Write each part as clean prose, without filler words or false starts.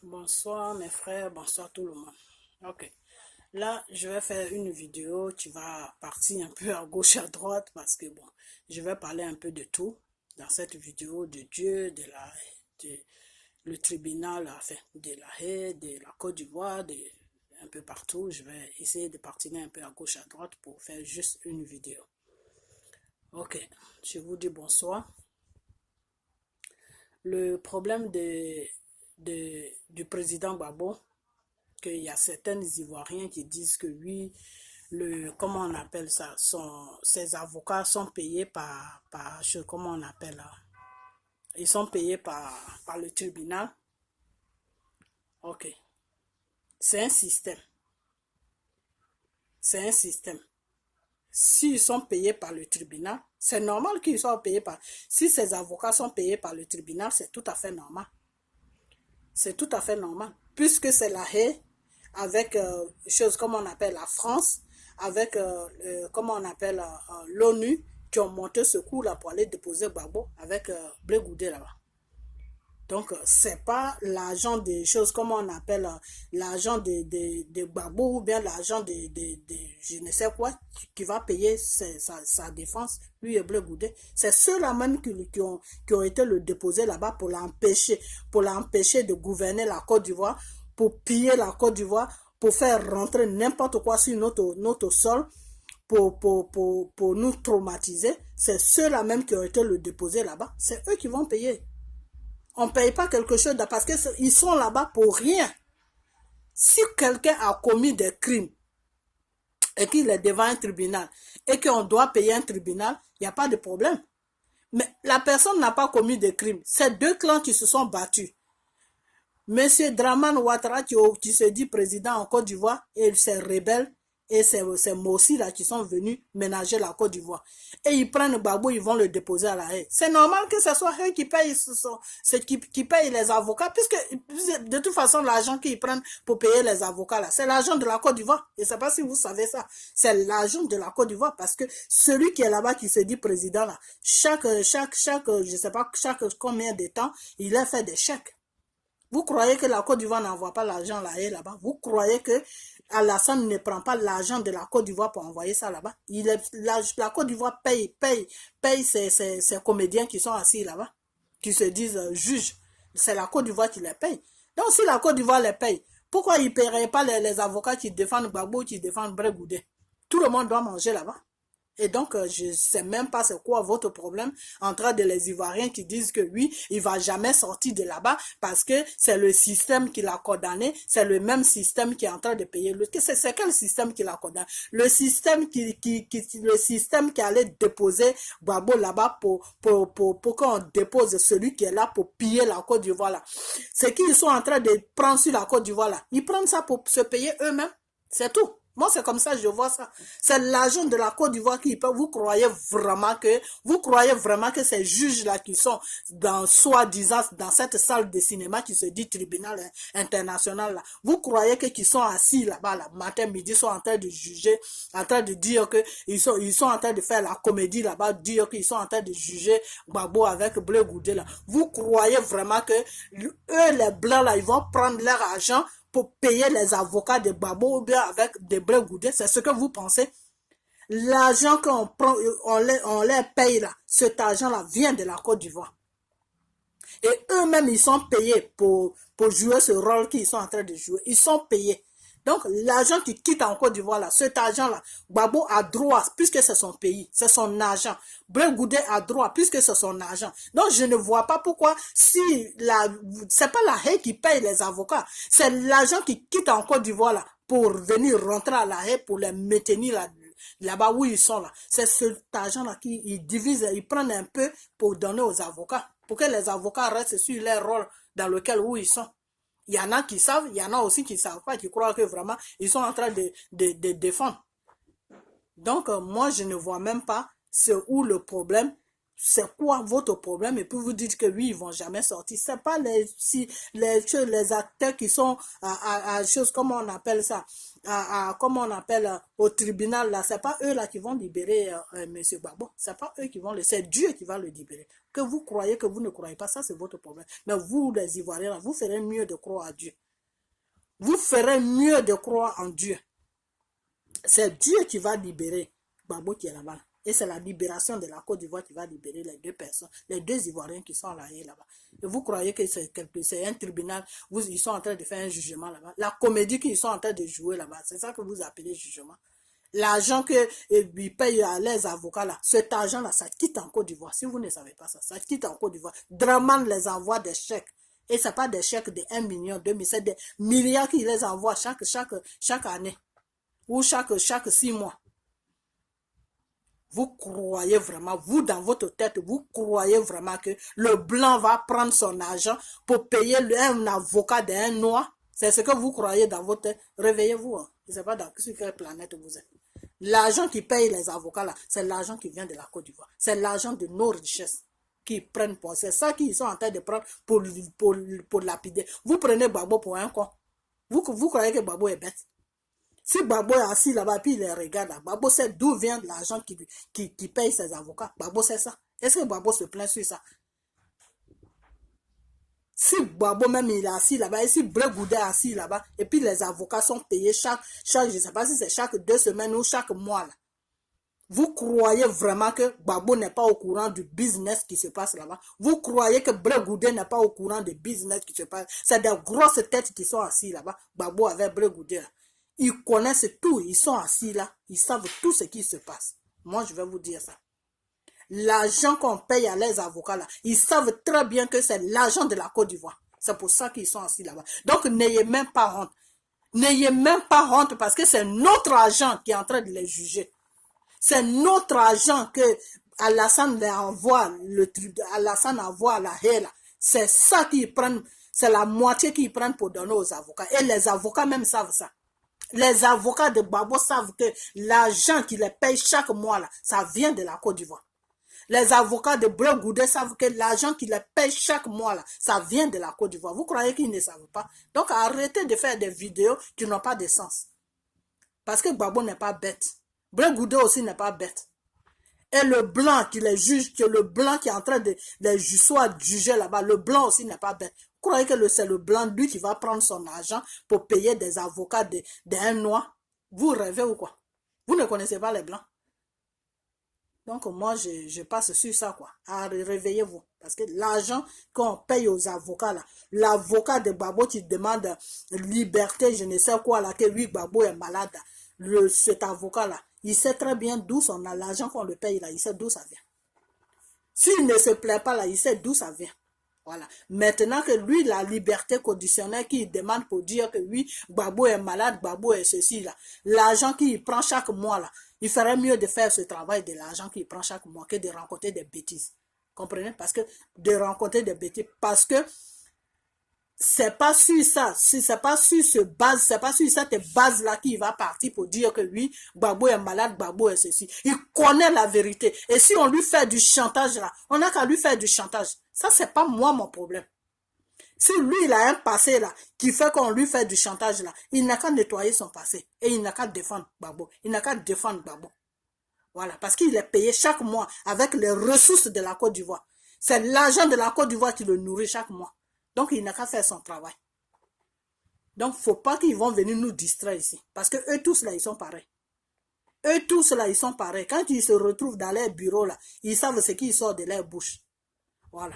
Bonsoir mes frères, bonsoir tout le monde. Ok, là je vais faire une vidéo qui va partir un peu à gauche à droite parce que bon, je vais parler un peu de tout dans cette vidéo, de Dieu, de le tribunal, enfin, de la Haye, de la Côte d'Ivoire, un peu partout. Je vais essayer de partir un peu à gauche à droite pour faire juste une vidéo. Ok, je vous dis bonsoir. Le problème du président Gbagbo, qu'il y a certains Ivoiriens qui disent que oui, comment on appelle ça, ses avocats sont payés comment on appelle là, ils sont payés par le tribunal. Ok, c'est un système, c'est un système. S'ils sont payés par le tribunal, c'est normal qu'ils soient payés par... Si ces avocats sont payés par le tribunal, c'est tout à fait normal. C'est tout à fait normal. Puisque c'est la Haye, avec choses comme on appelle la France, avec comment on appelle l'ONU, qui ont monté ce coup-là pour aller déposer Gbagbo avec Blé Goudé là-bas. Donc, c'est pas l'argent des choses, comme on appelle l'argent de Gbagbo ou bien l'argent de je ne sais quoi qui va payer sa défense, lui et Blé Goudé. C'est ceux-là même qui ont été le déposer là-bas pour l'empêcher de gouverner la Côte d'Ivoire, pour piller la Côte d'Ivoire, pour faire rentrer n'importe quoi sur notre sol, pour nous traumatiser. C'est ceux-là même qui ont été le déposer là-bas. C'est eux qui vont payer. On ne paye pas quelque chose parce qu'ils sont là-bas pour rien. Si quelqu'un a commis des crimes et qu'il est devant un tribunal et qu'on doit payer un tribunal, il n'y a pas de problème. Mais la personne n'a pas commis de crime. C'est deux clans qui se sont battus. Monsieur Dramane Ouattara qui se dit président en Côte d'Ivoire et ses rebelles et ces Mossi là qui sont venus ménager la Côte d'Ivoire. Et ils prennent Gbagbo, ils vont le déposer à la Haye. C'est normal que ce soit eux qui payent, qui payent les avocats, puisque de toute façon l'argent qu'ils prennent pour payer les avocats là, c'est l'argent de la Côte d'Ivoire. Et je ne sais pas si vous savez ça. C'est l'argent de la Côte d'Ivoire parce que celui qui est là-bas qui se dit président là, je sais pas, chaque combien de temps, il a fait des chèques. Vous croyez que la Côte d'Ivoire n'envoie pas l'argent là-bas? Vous croyez que Alassane ne prend pas l'argent de la Côte d'Ivoire pour envoyer ça là-bas? La Côte d'Ivoire paye ces comédiens qui sont assis là-bas, qui se disent juges. C'est la Côte d'Ivoire qui les paye. Donc si la Côte d'Ivoire les paye, pourquoi ils ne paieraient pas les avocats qui défendent Gbagbo, qui défendent Blé Goudé? Tout le monde doit manger là-bas. Et donc, je ne sais même pas c'est quoi votre problème entre les Ivoiriens qui disent que oui, il ne va jamais sortir de là-bas parce que c'est le système qui l'a condamné, c'est le même système qui est en train de payer. C'est quel système qui l'a condamné? Le système qui allait déposer Gbagbo là-bas pour qu'on dépose celui qui est là pour piller la Côte d'Ivoire là. C'est qu'ils sont en train de prendre sur la Côte d'Ivoire là. Ils prennent ça pour se payer eux-mêmes. C'est tout. Moi, c'est comme ça que je vois ça. C'est l'argent de la Côte d'Ivoire qui peut. Vous croyez vraiment que ces juges-là qui sont dans, soi-disant, dans cette salle de cinéma qui se dit tribunal international, là, vous croyez qu'ils sont assis là-bas, là, matin, midi, sont en train de juger, en train de dire qu'ils sont en train de faire la comédie là-bas, dire qu'ils sont en train de juger Gbagbo avec Blé Goudé, là. Vous croyez vraiment que eux, les blancs, là, ils vont prendre leur argent pour payer les avocats de Gbagbo ou bien avec des Blé Goudé? C'est ce que vous pensez? L'argent qu'on prend, on les paye là, cet argent-là vient de la Côte d'Ivoire. Et eux-mêmes, ils sont payés pour jouer ce rôle qu'ils sont en train de jouer. Ils sont payés. Donc, l'argent qui quitte en Côte d'Ivoire, là, cet argent-là, Gbagbo a droit, puisque c'est son pays, c'est son argent. Blé Goudé a droit, puisque c'est son argent. Donc, je ne vois pas pourquoi, c'est pas la Haye qui paye les avocats, c'est l'argent qui quitte en Côte d'Ivoire, là, pour venir rentrer à la Haye, pour les maintenir là-bas où ils sont, là. C'est cet argent-là qu'ils divisent, ils prennent un peu pour donner aux avocats, pour que les avocats restent sur leur rôle dans lequel où ils sont. Il y en a qui savent, il y en a aussi qui ne savent pas, qui croient que vraiment, ils sont en train de défendre. Donc, moi, je ne vois même pas où le problème. c'est quoi votre problème et puis vous dites que oui, ils vont jamais sortir. C'est pas les acteurs qui sont à choses, comment on appelle ça, comment on appelle au tribunal là, c'est pas eux là qui vont libérer Monsieur Gbagbo. C'est pas eux qui vont c'est Dieu qui va le libérer. Que vous croyez, que vous ne croyez pas, ça c'est votre problème. Mais vous, les Ivoiriens, là, vous ferez mieux de croire à Dieu. Vous ferez mieux de croire en Dieu. C'est Dieu qui va libérer Gbagbo qui est là-bas. Et c'est la libération de la Côte d'Ivoire qui va libérer les deux personnes, les deux Ivoiriens qui sont là-bas. Et vous croyez que c'est un tribunal, ils sont en train de faire un jugement là-bas. La comédie qu'ils sont en train de jouer là-bas, c'est ça que vous appelez jugement. L'argent qu'ils payent à les avocats là, cet argent-là, ça quitte en Côte d'Ivoire. Si vous ne savez pas ça, ça quitte en Côte d'Ivoire. Draman les envoie des chèques. Et ce n'est pas des chèques de 1 million, 2 millions, c'est des milliards qu'ils les envoient chaque année. Ou chaque 6 mois. Vous croyez vraiment, vous dans votre tête, vous croyez vraiment que le blanc va prendre son argent pour payer un avocat d'un noir? C'est ce que vous croyez dans votre tête. Réveillez-vous. Hein. Je ne sais pas dans quelle planète vous êtes. L'argent qui paye les avocats là, c'est l'argent qui vient de la Côte d'Ivoire. C'est l'argent de nos richesses qui prennent pour. C'est ça qu'ils sont en train de prendre pour lapider. Vous prenez Gbagbo pour un con. Vous croyez que Gbagbo est bête? Si Gbagbo est assis là-bas, puis il les regarde là, Gbagbo sait d'où vient l'argent qui paye ses avocats. Gbagbo sait ça. Est-ce que Gbagbo se plaint sur ça? Si Gbagbo même il est assis là-bas, et si Blé Goudé est assis là-bas, et puis les avocats sont payés chaque je ne sais pas si c'est chaque 2 semaines ou chaque mois là. Vous croyez vraiment que Gbagbo n'est pas au courant du business qui se passe là-bas? Vous croyez que Blé Goudé n'est pas au courant du business qui se passe? C'est des grosses têtes qui sont assis là-bas. Gbagbo avec Blé Goudé là. Ils connaissent tout, ils sont assis là, ils savent tout ce qui se passe. Moi, je vais vous dire ça. L'argent qu'on paye à les avocats là, ils savent très bien que c'est l'argent de la Côte d'Ivoire. C'est pour ça qu'ils sont assis là-bas. Donc, n'ayez même pas honte. N'ayez même pas honte parce que c'est notre argent qui est en train de les juger. C'est notre argent que Alassane envoie, Alassane envoie à la haie là. C'est ça qu'ils prennent, c'est la moitié qu'ils prennent pour donner aux avocats. Et les avocats même savent ça. Les avocats de Gbagbo savent que l'argent qu'ils les payent chaque mois, là, ça vient de la Côte d'Ivoire. Les avocats de Blé Goudé savent que l'argent qu'ils les payent chaque mois, là, ça vient de la Côte d'Ivoire. Vous croyez qu'ils ne savent pas? Donc arrêtez de faire des vidéos qui n'ont pas de sens. Parce que Gbagbo n'est pas bête. Blé Goudé aussi n'est pas bête. Et le blanc qui les juge, que le blanc qui est en train de les soit jugé là-bas, le blanc aussi n'est pas bête. Vous croyez que c'est le blanc, lui, qui va prendre son argent pour payer des avocats d'un noir? Vous rêvez ou quoi? Vous ne connaissez pas les blancs. Donc, moi, je passe sur ça, quoi. Réveillez-vous. Parce que l'argent qu'on paye aux avocats, là, l'avocat de Gbagbo qui demande liberté, je ne sais quoi, là, que lui, Gbagbo est malade, cet avocat-là, il sait très bien d'où l'argent qu'on le paye, là, il sait d'où ça vient. S'il ne se plaît pas, là, il sait d'où ça vient. Voilà. Maintenant que lui, la liberté conditionnelle qu'il demande pour dire que oui, Gbagbo est malade, Gbagbo est ceci, là. L'argent qu'il prend chaque mois, là, il ferait mieux de faire ce travail de l'argent qu'il prend chaque mois que de rencontrer des bêtises. Comprenez? Parce que de rencontrer des bêtises. Parce que c'est pas sur ça, c'est pas sur ce base, c'est pas sur cette base-là qu'il va partir pour dire que oui, Gbagbo est malade, Gbagbo est ceci. Il connaît la vérité. Et si on lui fait du chantage là, on n'a qu'à lui faire du chantage. Ça, c'est pas moi mon problème. Si lui, il a un passé là, qui fait qu'on lui fait du chantage là, il n'a qu'à nettoyer son passé. Et il n'a qu'à défendre Gbagbo. Il n'a qu'à défendre Gbagbo. Voilà, parce qu'il est payé chaque mois avec les ressources de la Côte d'Ivoire. C'est l'argent de la Côte d'Ivoire qui le nourrit chaque mois. Donc, il n'a qu'à faire son travail. Donc, il ne faut pas qu'ils vont venir nous distraire ici. Parce que eux tous là, ils sont pareils. Eux tous là, ils sont pareils. Quand ils se retrouvent dans leur bureau là, ils savent ce qui sort de leur bouche. Voilà.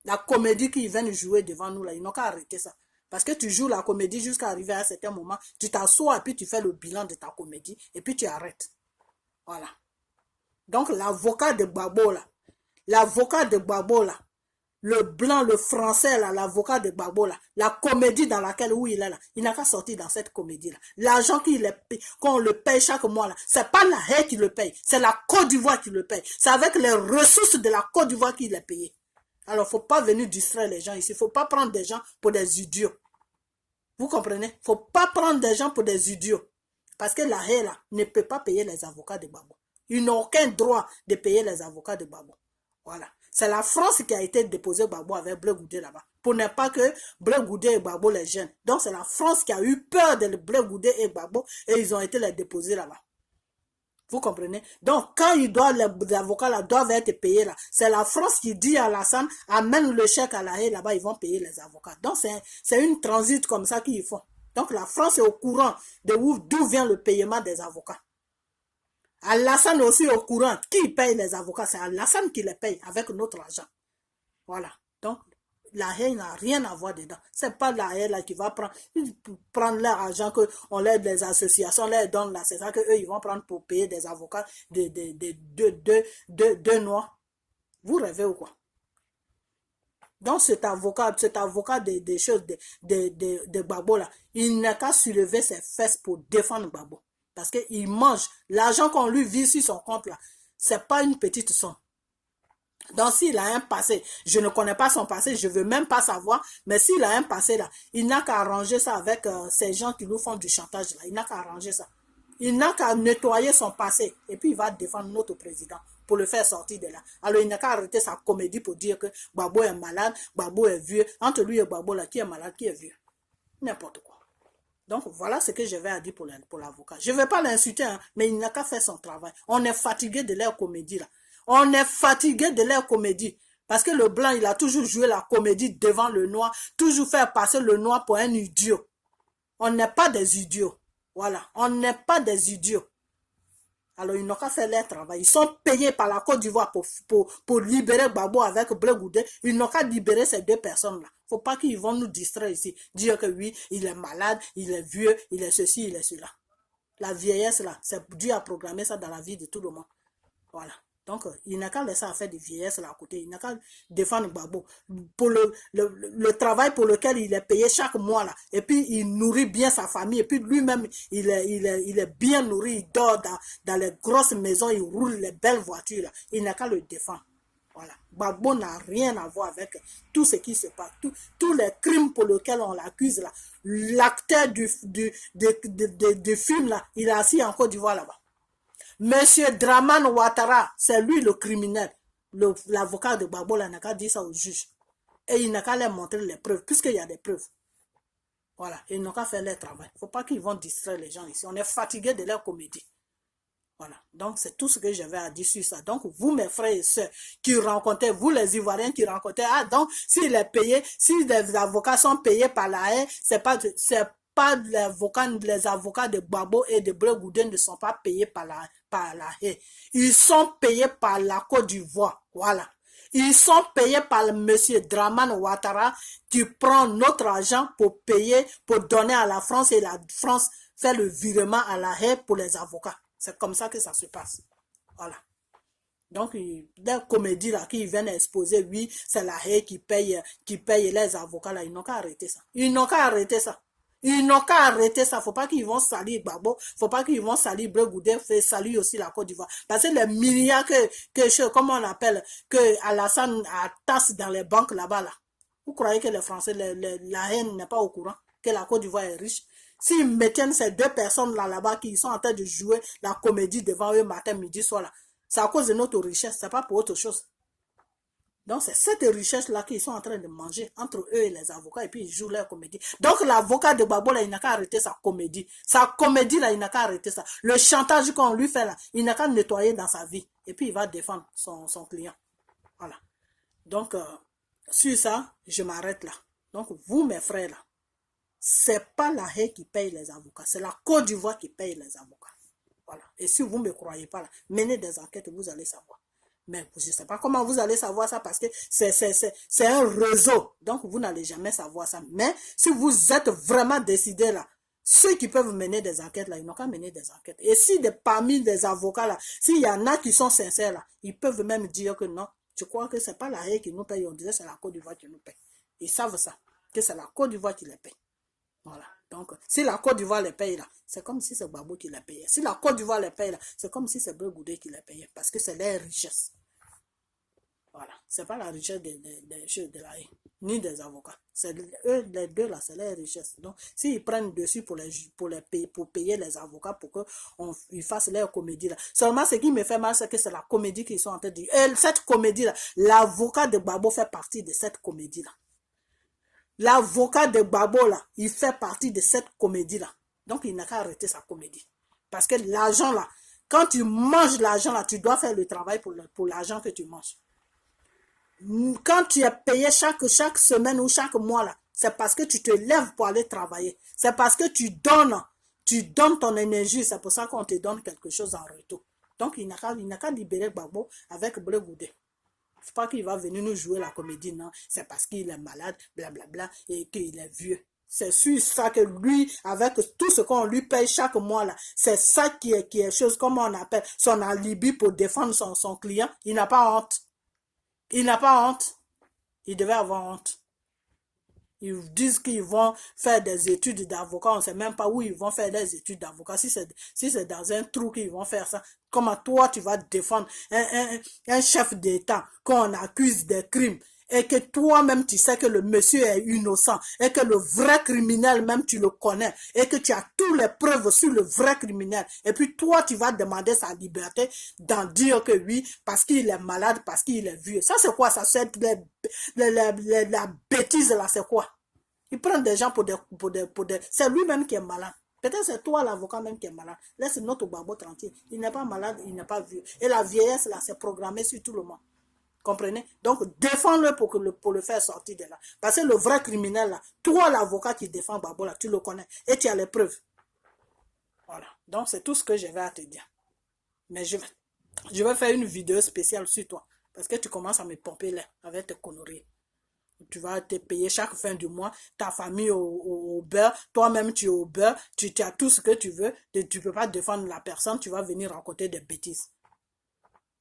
La comédie qu'ils viennent jouer devant nous là, ils n'ont qu'à arrêter ça. Parce que tu joues la comédie jusqu'à arriver à un certain moment, tu t'assois et puis tu fais le bilan de ta comédie et puis tu arrêtes. Voilà. Donc, l'avocat de Gbagbo là, le blanc, le français, là, l'avocat de Gbagbo, là, la comédie dans laquelle où il est là, il n'a qu'à sortir dans cette comédie-là. L'argent qu'on le paye chaque mois, là, c'est pas la haie qui le paye, c'est la Côte d'Ivoire qui le paye. C'est avec les ressources de la Côte d'Ivoire qu'il est payé. Alors, il ne faut pas venir distraire les gens ici. Il ne faut pas prendre des gens pour des idiots. Vous comprenez? Il ne faut pas prendre des gens pour des idiots. Parce que la haie, là, ne peut pas payer les avocats de Gbagbo. Ils n'ont aucun droit de payer les avocats de Gbagbo. Voilà. C'est la France qui a été déposée Gbagbo avec Blé Goudé là-bas. Pour ne pas que Blé Goudé et Gbagbo les gênent. Donc c'est la France qui a eu peur de Blé Goudé et Gbagbo et ils ont été les déposer là-bas. Vous comprenez? Donc, quand les avocats là, doivent être payés là, c'est la France qui dit à Alassane, amène le chèque à la haie, là-bas, ils vont payer les avocats. Donc, c'est une transit comme ça qu'ils font. Donc, la France est au courant d'où vient le paiement des avocats. Alassane aussi est au courant. Qui paye les avocats? C'est Alassane qui les paye avec notre argent. Voilà. Donc, la haie n'a rien à voir dedans. C'est pas la haie là qui va prendre leur argent qu'on l'aide les associations, leur donne là. C'est ça qu'eux, ils vont prendre pour payer des avocats de noirs. Vous rêvez ou quoi? Donc cet avocat des choses de Gbagbo là, il n'a qu'à soulever ses fesses pour défendre Gbagbo. Parce qu'il mange. L'argent qu'on lui vit sur son compte là, c'est pas une petite somme. Donc, s'il a un passé, je ne connais pas son passé, je ne veux même pas savoir, mais s'il a un passé là, il n'a qu'à arranger ça avec ces gens qui nous font du chantage là, il n'a qu'à arranger ça. Il n'a qu'à nettoyer son passé, et puis il va défendre notre président pour le faire sortir de là. Alors, il n'a qu'à arrêter sa comédie pour dire que Gbagbo est malade, Gbagbo est vieux. Entre lui et Gbagbo là, qui est malade, qui est vieux? N'importe quoi. Donc, voilà ce que je vais à dire pour l'avocat. Je ne vais pas l'insulter, hein, mais il n'a qu'à faire son travail. On est fatigué de leur comédie là. On est fatigué de leur comédie. Parce que le blanc, il a toujours joué la comédie devant le noir. Toujours faire passer le noir pour un idiot. On n'est pas des idiots. Voilà. On n'est pas des idiots. Alors, ils n'ont qu'à faire leur travail. Ils sont payés par la Côte d'Ivoire pour libérer Gbagbo avec Blé Goudé. Ils n'ont qu'à libérer ces deux personnes-là. Il ne faut pas qu'ils vont nous distraire ici. Dire que oui, il est malade, il est vieux, il est ceci, il est cela. La vieillesse, là, c'est dû à programmer ça dans la vie de tout le monde. Voilà. Donc, il n'a qu'à laisser à faire des vieillesses là à côté. Il n'a qu'à défendre Gbagbo. Pour le travail pour lequel il est payé chaque mois là. Et puis, il nourrit bien sa famille. Et puis, lui-même, il est bien nourri. Il dort dans les grosses maisons. Il roule les belles voitures là. Il n'a qu'à le défendre. Voilà. Gbagbo n'a rien à voir avec tout ce qui se passe. Tous les crimes pour lesquels on l'accuse là. L'acteur du film là, il est assis en Côte d'Ivoire là-bas. Monsieur Dramane Ouattara, c'est lui le criminel. L'avocat de Gbagbo, il n'a qu'à dire ça au juge. Et il n'a qu'à leur montrer les preuves, puisqu'il y a des preuves. Voilà, ils n'ont qu'à faire leur travail. Il ne faut pas qu'ils vont distraire les gens ici. On est fatigué de leur comédie. Voilà, donc c'est tout ce que j'avais à dire sur ça. Donc, vous, mes frères et sœurs, qui rencontrez, vous les Ivoiriens qui rencontrez, ah, donc, s'il est payé, si les avocats sont payés par la haie, c'est pas les avocats de Gbagbo et de Blé Goudé ne sont pas payés par la haie. Ils sont payés par la Côte d'Ivoire. Voilà. Ils sont payés par monsieur Dramane Ouattara qui prend notre argent pour payer, pour donner à la France et la France fait le virement à la haie pour les avocats. C'est comme ça que ça se passe. Voilà. Donc, les comédies là qui viennent exposer, oui, c'est la haie qui paye les avocats là. Ils n'ont qu'à arrêter ça. Ils n'ont qu'à arrêter ça. Ils n'ont qu'à arrêter ça. Faut pas qu'ils vont salir Gbagbo. Faut pas qu'ils vont salir Blé Goudé. Faut salir aussi la Côte d'Ivoire. Parce que les milliards comment on appelle, que Alassane tasse dans les banques là-bas là. Vous croyez que les Français, la haine n'est pas au courant que la Côte d'Ivoire est riche? S'ils maintiennent ces deux personnes là-bas qui sont en train de jouer la comédie devant eux matin, midi, soir là, c'est à cause de notre richesse, c'est pas pour autre chose. Donc, c'est cette richesse-là qu'ils sont en train de manger entre eux et les avocats et puis ils jouent leur comédie. Donc, l'avocat de Gbagbo, là, il n'a qu'à arrêter sa comédie. Sa comédie, là, il n'a qu'à arrêter ça. Le chantage qu'on lui fait, là, il n'a qu'à nettoyer dans sa vie. Et puis, il va défendre son client. Voilà. Donc, sur ça, je m'arrête là. Donc, vous, mes frères, là, c'est pas la haie qui paye les avocats. C'est la Côte d'Ivoire qui paye les avocats. Voilà. Et si vous ne me croyez pas, là, menez des enquêtes, vous allez savoir. Mais je ne sais pas comment vous allez savoir ça parce que c'est un réseau. Donc, vous n'allez jamais savoir ça. Mais si vous êtes vraiment décidé là, ceux qui peuvent mener des enquêtes là, ils n'ont qu'à mener des enquêtes. Et si parmi les avocats là, s'il y en a qui sont sincères là, ils peuvent même dire que non, je crois que ce n'est pas la haie qui nous paye. On disait que c'est la Côte d'Ivoire qui nous paye. Ils savent ça, que c'est la Côte d'Ivoire qui les paye. Voilà. Donc, si la Côte d'Ivoire les paye là, c'est comme si c'est Gbagbo qui les payait. Si la Côte d'Ivoire les paye là, c'est comme si c'est Blé Goudé qui les payait. Parce que c'est leur richesse. Voilà. C'est pas la richesse de la haie, ni des avocats. C'est eux, les deux là, c'est leur richesse. Donc, s'ils prennent dessus pour payer les avocats pour qu'ils fassent leur comédie là. Seulement, ce qui me fait mal, c'est que c'est la comédie qu'ils sont en train de dire. Et cette comédie là, l'avocat de Gbagbo fait partie de cette comédie là. L'avocat de Gbagbo là, il fait partie de cette comédie là. Donc, il n'a qu'à arrêter sa comédie. Parce que l'argent là, quand tu manges l'argent là, tu dois faire le travail pour l'argent que tu manges. Quand tu es payé chaque semaine ou chaque mois là, c'est parce que tu te lèves pour aller travailler. C'est parce que tu donnes ton énergie. C'est pour ça qu'on te donne quelque chose en retour. Donc, il n'a qu'à libérer Gbagbo avec Blé Goudé. C'est pas qu'il va venir nous jouer la comédie, non. C'est parce qu'il est malade, blablabla, et qu'il est vieux. C'est sur ça que lui, avec tout ce qu'on lui paye chaque mois là, c'est ça qui est chose, comme on appelle, son alibi pour défendre son client. Il n'a pas honte. Il n'a pas honte. Il devait avoir honte. Ils disent qu'ils vont faire des études d'avocat. On ne sait même pas où ils vont faire des études d'avocat. Si c'est dans un trou qu'ils vont faire ça. Comment toi, tu vas défendre un chef d'État qu'on accuse des crimes et que toi-même, tu sais que le monsieur est innocent et que le vrai criminel, même tu le connais et que tu as toutes les preuves sur le vrai criminel. Et puis toi, tu vas demander sa liberté d'en dire que oui, parce qu'il est malade, parce qu'il est vieux. Ça, c'est quoi ça? C'est la bêtise là, c'est quoi? Il prend des gens pour des... C'est lui-même qui est malade. Peut-être c'est toi, l'avocat même, qui est malade. Laisse notre Gbagbo tranquille. Il n'est pas malade, il n'est pas vieux. Et la vieillesse, là, c'est programmé sur tout le monde. Comprenez? Donc, défends-le pour le faire sortir de là. Parce que le vrai criminel, là, toi, l'avocat qui défend Gbagbo, là, tu le connais. Et tu as les preuves. Voilà. Donc, c'est tout ce que je vais à te dire. Mais je vais faire une vidéo spéciale sur toi. Parce que tu commences à me pomper là, avec tes conneries. Tu vas te payer chaque fin du mois, ta famille au beurre, toi-même tu es au beurre, tu as tout ce que tu veux, tu ne peux pas défendre la personne, tu vas venir raconter des bêtises.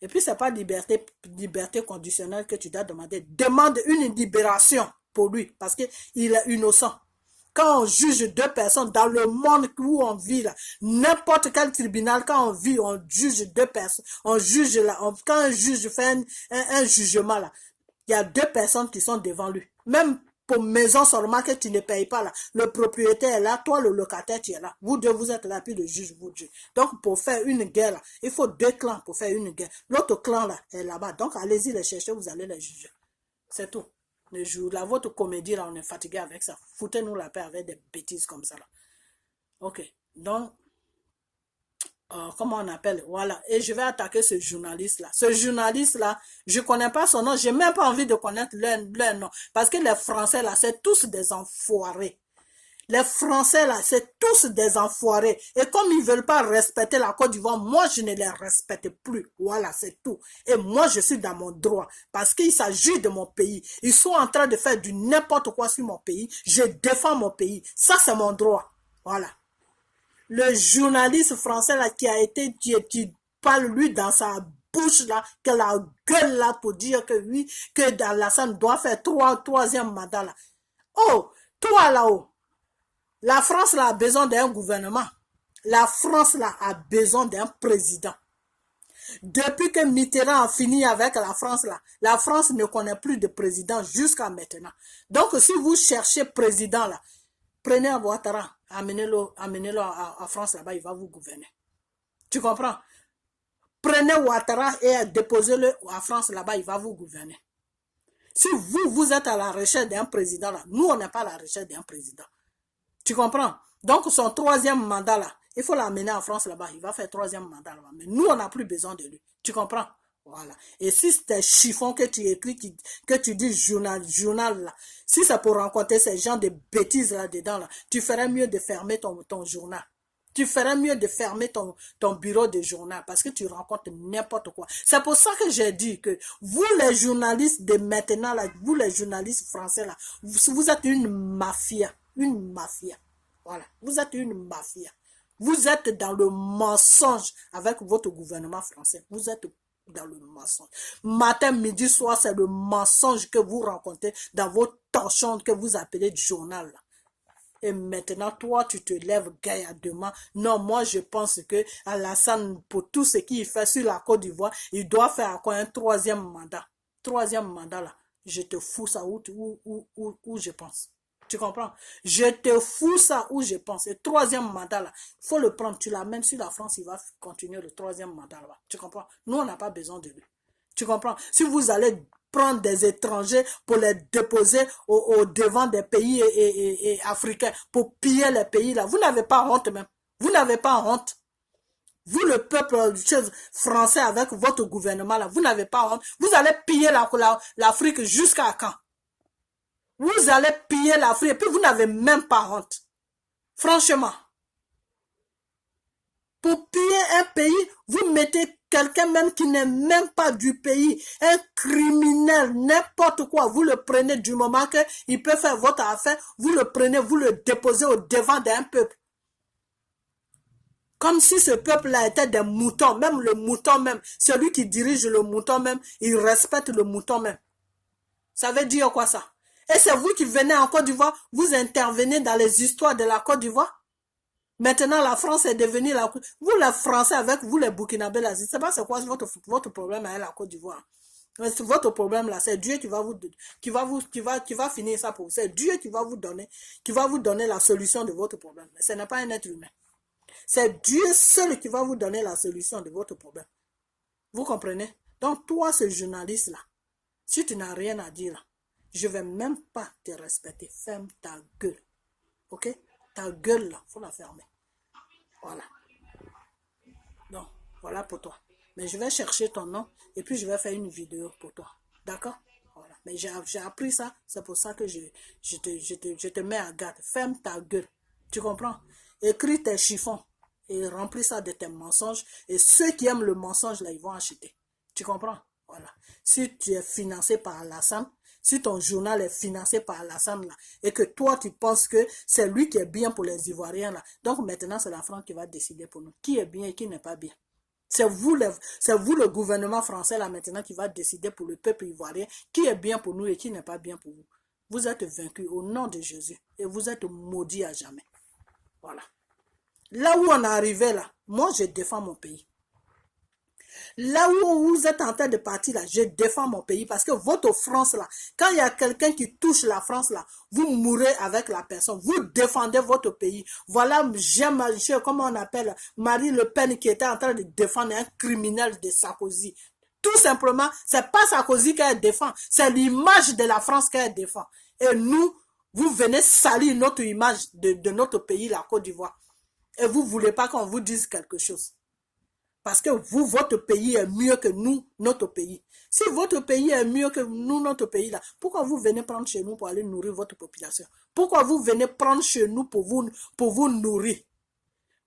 Et puis, ce n'est pas liberté conditionnelle que tu dois demander. Demande une libération pour lui, parce qu'il est innocent. Quand on juge deux personnes dans le monde où on vit, là, n'importe quel tribunal, quand on vit, on juge deux personnes, on juge là, quand un juge fait un jugement là, il y a deux personnes qui sont devant lui. Même pour maison seulement que tu ne payes pas là. Le propriétaire est là, toi le locataire tu es là. Vous deux vous êtes là, puis le juge vous juge. Donc pour faire une guerre là, il faut deux clans pour faire une guerre. L'autre clan là est là-bas. Donc allez-y les chercher, vous allez les juger. C'est tout. Le jour là, votre comédie là, on est fatigué avec ça. Foutez-nous la paix avec des bêtises comme ça là. Ok. Donc comment on appelle, voilà, et je vais attaquer ce journaliste-là. Ce journaliste-là, je ne connais pas son nom, j'ai même pas envie de connaître leur nom, parce que les Français, là, c'est tous des enfoirés. Les Français, là, c'est tous des enfoirés. Et comme ils ne veulent pas respecter la Côte d'Ivoire, moi, je ne les respecte plus. Voilà, c'est tout. Et moi, je suis dans mon droit. Parce qu'il s'agit de mon pays. Ils sont en train de faire du n'importe quoi sur mon pays. Je défends mon pays. Ça, c'est mon droit. Voilà. Le journaliste français là qui parle lui dans sa bouche là, que la gueule là pour dire que oui, que Alassane doit faire troisième mandat là. Oh, toi là-haut, la France là a besoin d'un gouvernement. La France là a besoin d'un président. Depuis que Mitterrand a fini avec la France là, la France ne connaît plus de président jusqu'à maintenant. Donc si vous cherchez président là, prenez Ouattara, amenez-le à France là-bas, il va vous gouverner. Tu comprends? Prenez Ouattara et déposez-le à France là-bas, il va vous gouverner. Si vous êtes à la recherche d'un président là, nous on n'est pas à la recherche d'un président. Tu comprends? Donc son troisième mandat là, il faut l'amener en France là-bas, il va faire troisième mandat là-bas. Mais nous on n'a plus besoin de lui. Tu comprends? Voilà. Et si c'est un chiffon que tu écris, que tu dis journal là, si c'est pour rencontrer ces gens de bêtises là-dedans, là, tu ferais mieux de fermer ton journal. Tu ferais mieux de fermer ton bureau de journal parce que tu rencontres n'importe quoi. C'est pour ça que j'ai dit que vous les journalistes de maintenant, là, vous les journalistes français, là, vous êtes une mafia. Une mafia. Voilà. Vous êtes une mafia. Vous êtes dans le mensonge avec votre gouvernement français. Vous êtes dans le mensonge. Matin, midi, soir, c'est le mensonge que vous rencontrez dans vos torchons que vous appelez journal. Et maintenant, toi, tu te lèves gaillardement. Non, moi, je pense que Alassane, pour tout ce qu'il fait sur la Côte d'Ivoire, il doit faire encore un troisième mandat. troisième mandat là, je te fous ça où je pense. Tu comprends? Je te fous ça où je pense. Et troisième mandat là, il faut le prendre. Tu l'amènes sur la France, il va continuer le troisième mandat là. Tu comprends? Nous, on n'a pas besoin de lui. Tu comprends? Si vous allez prendre des étrangers pour les déposer au devant des pays et africains, pour piller les pays là, vous n'avez pas honte même. Vous n'avez pas honte. Vous, le peuple français, avec votre gouvernement là, vous n'avez pas honte. Vous allez piller l'Afrique jusqu'à quand? Vous allez piller l'Afrique et puis vous n'avez même pas honte. Franchement. Pour piller un pays, vous mettez quelqu'un même qui n'est même pas du pays, un criminel, n'importe quoi, vous le prenez du moment qu'il peut faire votre affaire, vous le prenez, vous le déposez au devant d'un peuple. Comme si ce peuple-là était des moutons, même le mouton même, celui qui dirige le mouton même, il respecte le mouton même. Ça veut dire quoi ça? Et c'est vous qui venez en Côte d'Ivoire, vous intervenez dans les histoires de la Côte d'Ivoire. Maintenant, la France est devenue la... Vous, les Français, avec vous, les Burkinabés, là, je ne sais pas c'est quoi votre problème avec la Côte d'Ivoire. Votre problème, là, c'est Dieu qui va finir ça pour vous. C'est Dieu qui va vous donner la solution de votre problème. Ce n'est pas un être humain. C'est Dieu seul qui va vous donner la solution de votre problème. Vous comprenez? Donc, toi, ce journaliste-là, si tu n'as rien à dire, là, je ne vais même pas te respecter. Ferme ta gueule. Ok? Ta gueule, là, il faut la fermer. Voilà. Donc, voilà pour toi. Mais je vais chercher ton nom et puis je vais faire une vidéo pour toi. D'accord? Voilà. Mais j'ai appris ça, c'est pour ça que je te mets à garde. Ferme ta gueule. Tu comprends? Écris tes chiffons et remplis ça de tes mensonges. Et ceux qui aiment le mensonge, là, ils vont acheter. Tu comprends? Voilà. Si tu es financé par Alassane, si ton journal est financé par Alassane, là, et que toi, tu penses que c'est lui qui est bien pour les Ivoiriens, là, donc maintenant, c'est la France qui va décider pour nous. Qui est bien et qui n'est pas bien. C'est vous, le gouvernement français, là, maintenant, qui va décider pour le peuple ivoirien qui est bien pour nous et qui n'est pas bien pour vous. Vous êtes vaincus au nom de Jésus et vous êtes maudits à jamais. Voilà. Là où on est arrivé, là, moi, je défends mon pays. Là où vous êtes en train de partir, là, je défends mon pays parce que votre France, là, quand il y a quelqu'un qui touche la France, là, vous mourrez avec la personne. Vous défendez votre pays. Voilà, j'aime, comment on appelle, Marie Le Pen qui était en train de défendre un criminel de Sarkozy. Tout simplement, c'est pas Sarkozy qu'elle défend, c'est l'image de la France qu'elle défend. Et nous, vous venez salir notre image de notre pays, la Côte d'Ivoire. Et vous ne voulez pas qu'on vous dise quelque chose. Parce que vous, votre pays est mieux que nous, notre pays. Si votre pays est mieux que nous, notre pays, là, pourquoi vous venez prendre chez nous pour aller nourrir votre population? Pourquoi vous venez prendre chez nous pour vous nourrir?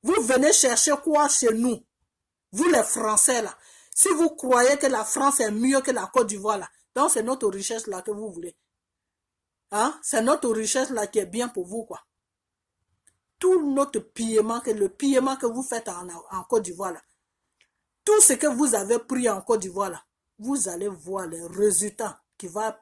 Vous venez chercher quoi chez nous? Vous, les Français, là. Si vous croyez que la France est mieux que la Côte d'Ivoire, là, donc c'est notre richesse, là, que vous voulez. Hein? C'est notre richesse, là, qui est bien pour vous, quoi. Tout notre pillement, le pillement que vous faites en Côte d'Ivoire, là, tout ce que vous avez pris en Côte d'Ivoire, là, vous allez voir les résultats qui va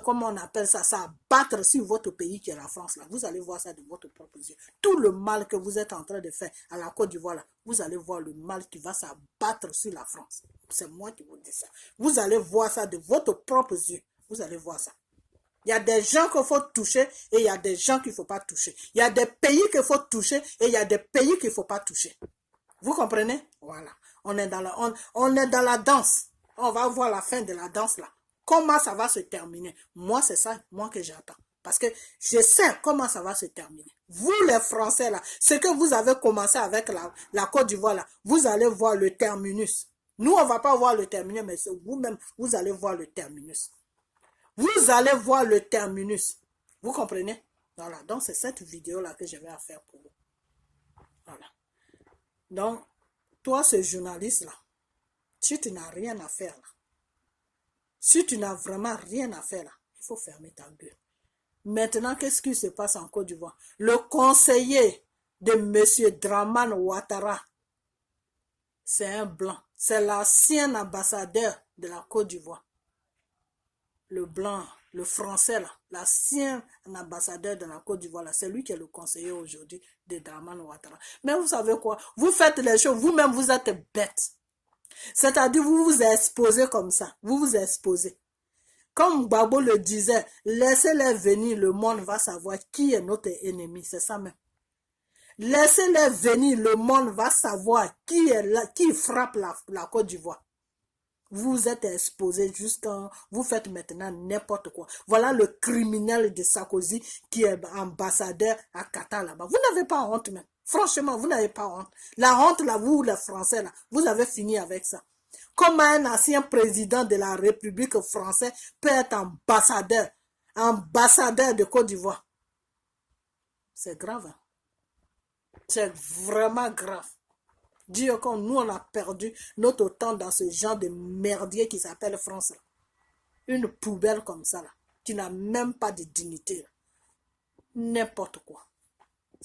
comment on appelle ça, battre sur votre pays qui est la France, là. Vous allez voir ça de votre propre yeux. Tout le mal que vous êtes en train de faire à la Côte d'Ivoire, là, vous allez voir le mal qui va s'abattre sur la France. C'est moi qui vous dis ça. Vous allez voir ça de votre propre yeux. Vous allez voir ça. Il y a des gens qu'il faut toucher et il y a des gens qu'il ne faut pas toucher. Il y a des pays qu'il faut toucher et il y a des pays qu'il ne faut pas toucher. Vous comprenez? Voilà. On est dans la danse. On va voir la fin de la danse là. Comment ça va se terminer? Moi, c'est ça, moi que j'attends. Parce que je sais comment ça va se terminer. Vous, les Français là, ce que vous avez commencé avec la Côte d'Ivoire là, vous allez voir le terminus. Nous, on ne va pas voir le terminus, mais vous-même, vous allez voir le terminus. Vous allez voir le terminus. Vous comprenez? Voilà. Donc, c'est cette vidéo-là que je vais faire pour vous. Voilà. Donc, toi, ce journaliste-là, si tu n'as rien à faire, là, si tu n'as vraiment rien à faire, là, il faut fermer ta gueule. Maintenant, qu'est-ce qui se passe en Côte d'Ivoire? Le conseiller de M. Dramane Ouattara, c'est un blanc. C'est l'ancien ambassadeur de la Côte d'Ivoire. Le blanc, le français, là, l'ancien ambassadeur de la Côte d'Ivoire, c'est lui qui est le conseiller aujourd'hui de Dramane Ouattara. Mais vous savez quoi? Vous faites les choses, vous-même, vous êtes bêtes. C'est-à-dire, vous vous exposez comme ça. Vous vous exposez. Comme Gbagbo le disait, laissez-les venir, le monde va savoir qui est notre ennemi. C'est ça même. Laissez-les venir, le monde va savoir qui est là, qui frappe la Côte d'Ivoire. Vous êtes exposé jusqu'à... Vous faites maintenant n'importe quoi. Voilà le criminel de Sarkozy qui est ambassadeur à Qatar là-bas. Vous n'avez pas honte même. Franchement, vous n'avez pas honte. La honte là, vous les Français là, vous avez fini avec ça. Comment un ancien président de la République française peut être ambassadeur de Côte d'Ivoire? C'est grave. Hein? C'est vraiment grave. Dire que nous, on a perdu notre temps dans ce genre de merdier qui s'appelle France. Là. Une poubelle comme ça, là, qui n'a même pas de dignité. N'importe quoi.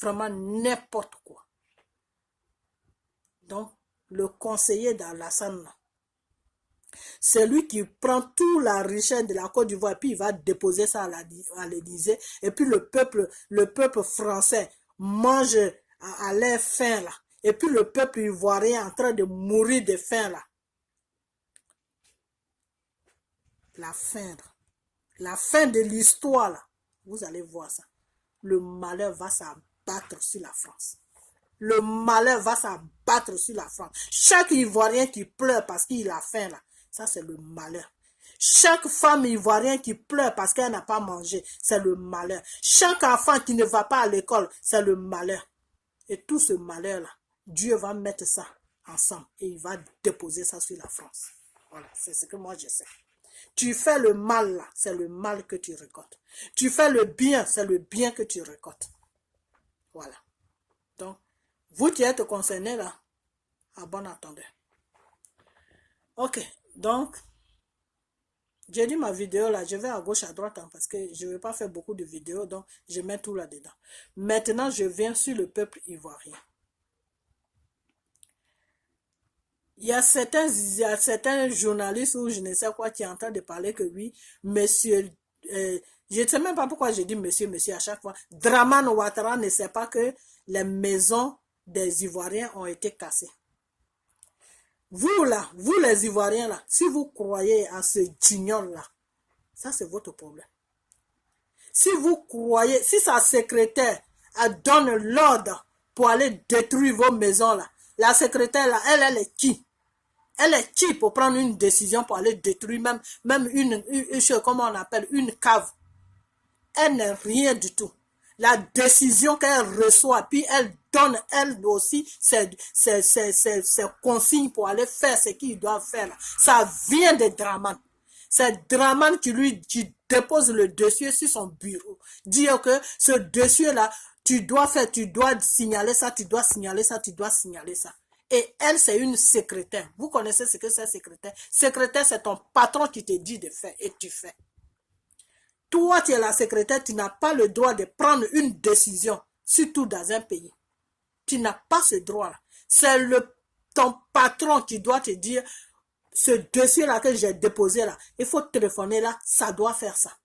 Vraiment n'importe quoi. Donc, le conseiller d'Alassane, c'est lui qui prend toute la richesse de la Côte d'Ivoire et puis il va déposer ça à l'Élysée. Et puis le peuple français mange à l'air faim là. Et puis le peuple ivoirien en train de mourir de faim là. La fin de l'histoire là. Vous allez voir ça. Le malheur va s'abattre sur la France. Le malheur va s'abattre sur la France. Chaque Ivoirien qui pleure parce qu'il a faim là. Ça, c'est le malheur. Chaque femme ivoirienne qui pleure parce qu'elle n'a pas mangé, c'est le malheur. Chaque enfant qui ne va pas à l'école, c'est le malheur. Et tout ce malheur-là, Dieu va mettre ça ensemble et il va déposer ça sur la France. Voilà, c'est ce que moi je sais. Tu fais le mal là, c'est le mal que tu récoltes. Tu fais le bien, c'est le bien que tu récoltes. Voilà. Donc, vous qui êtes concernés là, à bon entendeur. Ok, donc, j'ai dit ma vidéo là, je vais à gauche, à droite, hein, parce que je ne vais pas faire beaucoup de vidéos, donc je mets tout là-dedans. Maintenant, je viens sur le peuple ivoirien. Il y a certains journalistes ou je ne sais quoi qui est en train de parler que oui, monsieur, je ne sais même pas pourquoi je dis monsieur à chaque fois. Dramane Ouattara ne sait pas que les maisons des Ivoiriens ont été cassées. Vous là, vous les Ivoiriens là, si vous croyez à ce guignol là, ça c'est votre problème. Si vous croyez, si sa secrétaire donne l'ordre pour aller détruire vos maisons là, la secrétaire là, elle est qui? Elle est qui pour prendre une décision pour aller détruire même une comment on appelle, une cave? Elle n'est rien du tout. La décision qu'elle reçoit, puis elle donne elle aussi ses consignes pour aller faire ce qu'il doit faire. Ça vient de Dramane. C'est Dramane qui dépose le dossier sur son bureau. Dire que ce dossier-là, tu dois signaler ça, tu dois signaler ça, tu dois signaler ça. Et elle, c'est une secrétaire. Vous connaissez ce que c'est secrétaire? Secrétaire, c'est ton patron qui te dit de faire et tu fais. Toi, tu es la secrétaire, tu n'as pas le droit de prendre une décision, surtout dans un pays. Tu n'as pas ce droit-là. C'est ton patron qui doit te dire, ce dossier-là que j'ai déposé là, il faut téléphoner là, ça doit faire ça.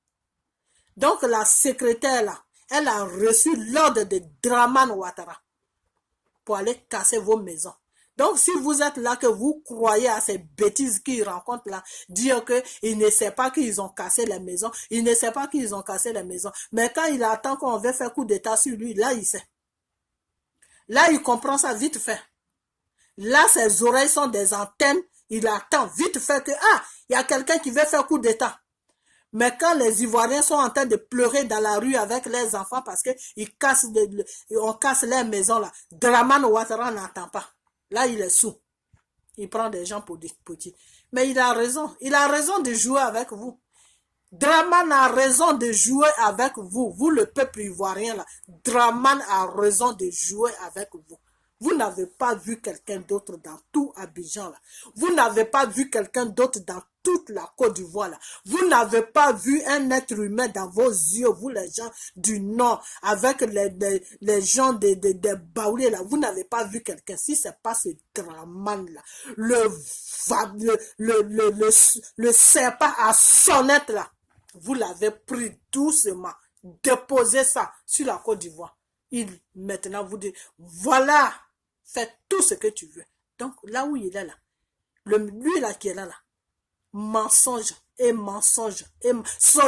Donc la secrétaire là, elle a reçu l'ordre de Dramane Ouattara pour aller casser vos maisons. Donc, si vous êtes là, que vous croyez à ces bêtises qu'ils rencontrent là, dire qu'ils ne savent pas qu'ils ont cassé les maisons, ils ne savent pas qu'ils ont cassé les maisons. Mais quand il attend qu'on veut faire coup d'état sur lui, là, il sait. Là, il comprend ça vite fait. Là, ses oreilles sont des antennes, il attend vite fait que, il y a quelqu'un qui veut faire coup d'état. Mais quand les Ivoiriens sont en train de pleurer dans la rue avec leurs enfants parce qu'on casse leurs maisons là, Dramane Ouattara n'entend pas. Là, il est sous. Il prend des gens pour des petits. Mais il a raison. Il a raison de jouer avec vous. Dramane a raison de jouer avec vous. Vous, le peuple ivoirien, là. Dramane a raison de jouer avec vous. Vous n'avez pas vu quelqu'un d'autre dans tout Abidjan, là. Vous n'avez pas vu quelqu'un d'autre dans toute la Côte d'Ivoire, là. Vous n'avez pas vu un être humain dans vos yeux, vous les gens du Nord, avec les gens des Baoulés, là. Vous n'avez pas vu quelqu'un. Si c'est pas ce Dramane, là, le serpent à sonnette, là, vous l'avez pris doucement, déposez ça sur la Côte d'Ivoire. Maintenant, vous dites, voilà, fais tout ce que tu veux. Donc, là où il est là, Lui là qui est là, mensonge et mensonge.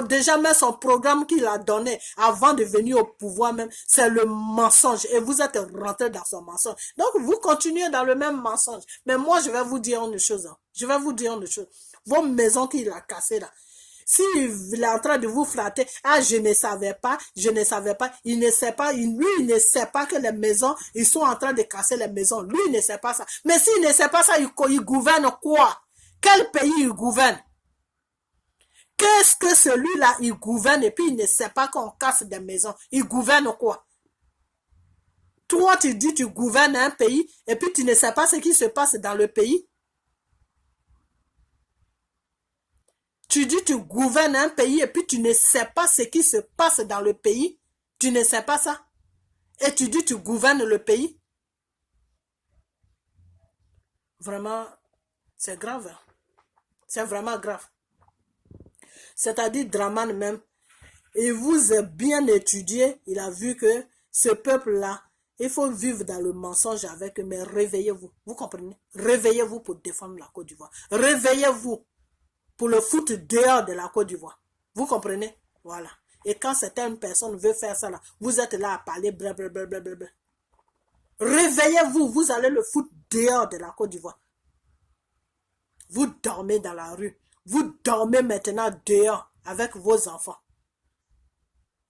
Déjà même son programme qu'il a donné avant de venir au pouvoir même, c'est le mensonge. Et vous êtes rentré dans son mensonge. Donc vous continuez dans le même mensonge. Mais moi je vais vous dire une chose. Je vais vous dire une chose. Vos maisons qu'il a cassées là. S'il est en train de vous flatter, ah, je ne savais pas, il ne sait pas, lui, il ne sait pas que les maisons, ils sont en train de casser les maisons. Lui, il ne sait pas ça. Mais s'il ne sait pas ça, il gouverne quoi? Quel pays il gouverne? Qu'est-ce que celui-là, il gouverne et puis il ne sait pas qu'on casse des maisons? Il gouverne quoi? Toi, tu dis tu gouvernes un pays et puis tu ne sais pas ce qui se passe dans le pays? Tu dis tu gouvernes un pays et puis tu ne sais pas ce qui se passe dans le pays. Tu ne sais pas ça. Et tu dis tu gouvernes le pays. Vraiment, c'est grave. C'est vraiment grave. C'est-à-dire Draman même, il vous a bien étudié. Il a vu que ce peuple-là, il faut vivre dans le mensonge avec eux. Mais réveillez-vous. Vous comprenez? Réveillez-vous pour défendre la Côte d'Ivoire. Réveillez-vous pour le foot dehors de la Côte d'Ivoire. Vous comprenez? Voilà. Et quand certaines personnes veulent faire ça, là, vous êtes là à parler blablabla. Réveillez-vous, vous allez le foutre dehors de la Côte d'Ivoire. Vous dormez dans la rue. Vous dormez maintenant dehors avec vos enfants.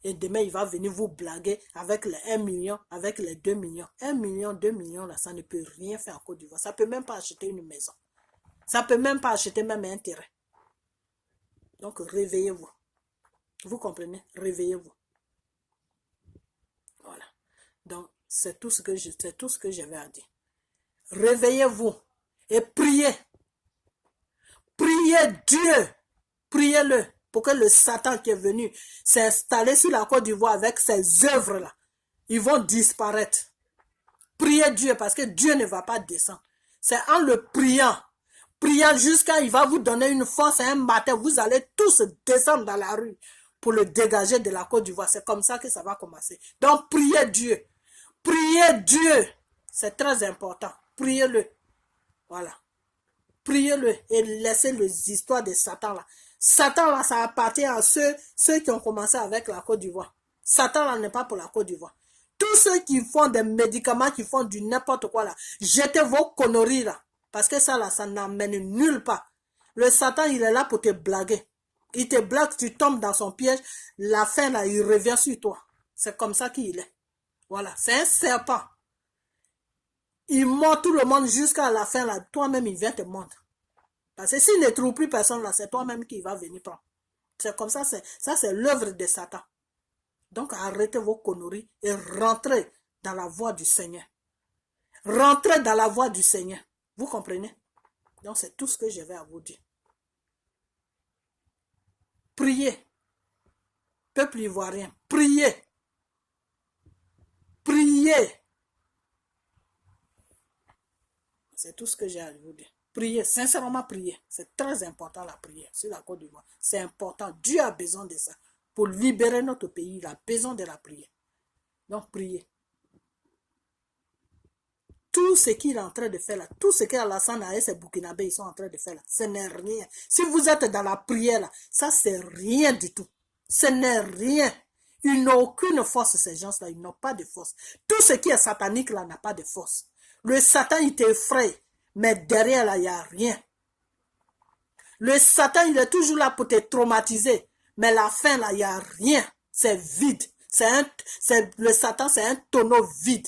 Et demain, il va venir vous blaguer avec les 1 million, avec les 2 millions. 1 million, 2 millions, là, ça ne peut rien faire en Côte d'Ivoire. Ça ne peut même pas acheter une maison. Ça ne peut même pas acheter même un terrain. Donc, réveillez-vous. Vous comprenez? Réveillez-vous. Voilà. Donc, c'est tout ce que j'avais à dire. Réveillez-vous et priez. Priez Dieu. Priez-le pour que le Satan qui est venu s'installer sur la Côte d'Ivoire avec ses œuvres-là, ils vont disparaître. Priez Dieu parce que Dieu ne va pas descendre. C'est en le priant jusqu'à il va vous donner une force et un matin, vous allez tous descendre dans la rue pour le dégager de la Côte d'Ivoire. C'est comme ça que ça va commencer. Donc, priez Dieu. Priez Dieu. C'est très important. Priez-le. Voilà. Priez-le et laissez les histoires de Satan là. Satan là, ça appartient à ceux qui ont commencé avec la Côte d'Ivoire. Satan là n'est pas pour la Côte d'Ivoire. Tous ceux qui font des médicaments, qui font du n'importe quoi là, jetez vos conneries là. Parce que ça là, ça n'amène nulle part. Le Satan, il est là pour te blaguer. Il te blague, tu tombes dans son piège. La fin là, il revient sur toi. C'est comme ça qu'il est. Voilà, c'est un serpent. Il mord tout le monde jusqu'à la fin là. Toi-même, il vient te mordre. Parce que s'il ne trouve plus personne là, c'est toi-même qui va venir prendre. C'est comme ça, c'est l'œuvre de Satan. Donc arrêtez vos conneries et rentrez dans la voie du Seigneur. Rentrez dans la voie du Seigneur. Vous comprenez? Donc c'est tout ce que je vais à vous dire. Priez. Peuple ivoirien, priez. Priez. C'est tout ce que j'ai à vous dire. Priez, sincèrement priez. C'est très important la prière sur la Côte d'Ivoire. C'est important. Dieu a besoin de ça. Pour libérer notre pays, il a besoin de la prière. Donc priez. Tout ce qu'il est en train de faire là, tout ce qu'Alassane et ses Burkinabés ils sont en train de faire là, ce n'est rien. Si vous êtes dans la prière là, ça c'est rien du tout. Ce n'est rien. Ils n'ont aucune force, ces gens-là, ils n'ont pas de force. Tout ce qui est satanique là n'a pas de force. Le Satan, il t'effraie, mais derrière là, il n'y a rien. Le Satan, il est toujours là pour te traumatiser, mais la fin là, il n'y a rien. C'est vide. Le Satan, c'est un tonneau vide.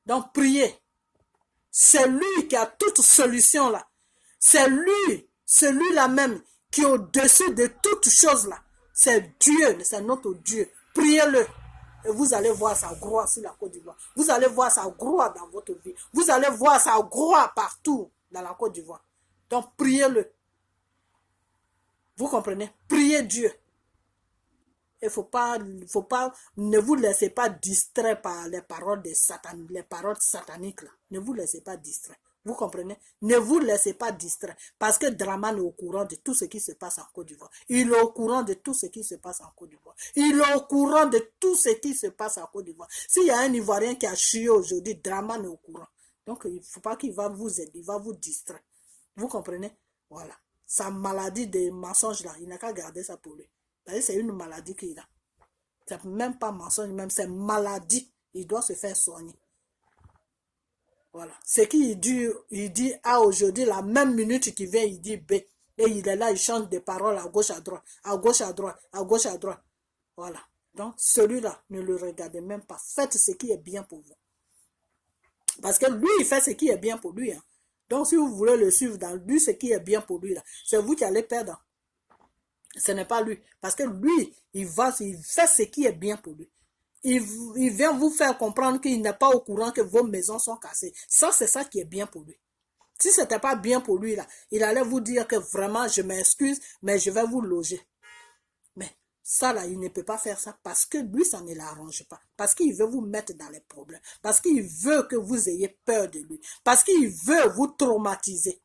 Donc, priez. C'est lui qui a toute solution là. C'est lui, celui-là même, qui est au-dessus de toutes choses là. C'est Dieu, c'est notre Dieu. Priez-le. Et vous allez voir sa gloire sur la Côte d'Ivoire. Vous allez voir sa gloire dans votre vie. Vous allez voir sa gloire partout dans la Côte d'Ivoire. Donc, priez-le. Vous comprenez? Priez Dieu. Il ne vous laissez pas distraire par les paroles de Satan, les paroles sataniques là. Ne vous laissez pas distraire. Vous comprenez? Ne vous laissez pas distraire. Parce que Draman est au courant de tout ce qui se passe en Côte d'Ivoire. Il est au courant de tout ce qui se passe en Côte d'Ivoire. Il est au courant de tout ce qui se passe en Côte d'Ivoire. S'il y a un Ivoirien qui a chié aujourd'hui, Draman est au courant. Donc, il ne faut pas qu'il va vous aider, il va vous distraire. Vous comprenez? Voilà. Sa maladie de mensonge là, il n'a qu'à garder ça pour lui. C'est une maladie qu'il a. C'est même pas mensonge, même c'est maladie. Il doit se faire soigner. Voilà. C'est qu'il dit A aujourd'hui, la même minute qu'il vient, il dit B. Et il est là, il change de paroles à gauche, à droite, à gauche, à droite, à gauche, à droite. Voilà. Donc, celui-là, ne le regardez même pas. Faites ce qui est bien pour vous. Parce que lui, il fait ce qui est bien pour lui. Hein. Donc, si vous voulez le suivre dans lui, ce qui est bien pour lui, c'est vous qui allez perdre. Ce n'est pas lui. Parce que lui, il fait ce qui est bien pour lui. Il vient vous faire comprendre qu'il n'est pas au courant que vos maisons sont cassées. Ça, c'est ça qui est bien pour lui. Si ce n'était pas bien pour lui, là, il allait vous dire que vraiment, je m'excuse, mais je vais vous loger. Mais ça, là, il ne peut pas faire ça parce que lui, ça ne l'arrange pas. Parce qu'il veut vous mettre dans les problèmes. Parce qu'il veut que vous ayez peur de lui. Parce qu'il veut vous traumatiser.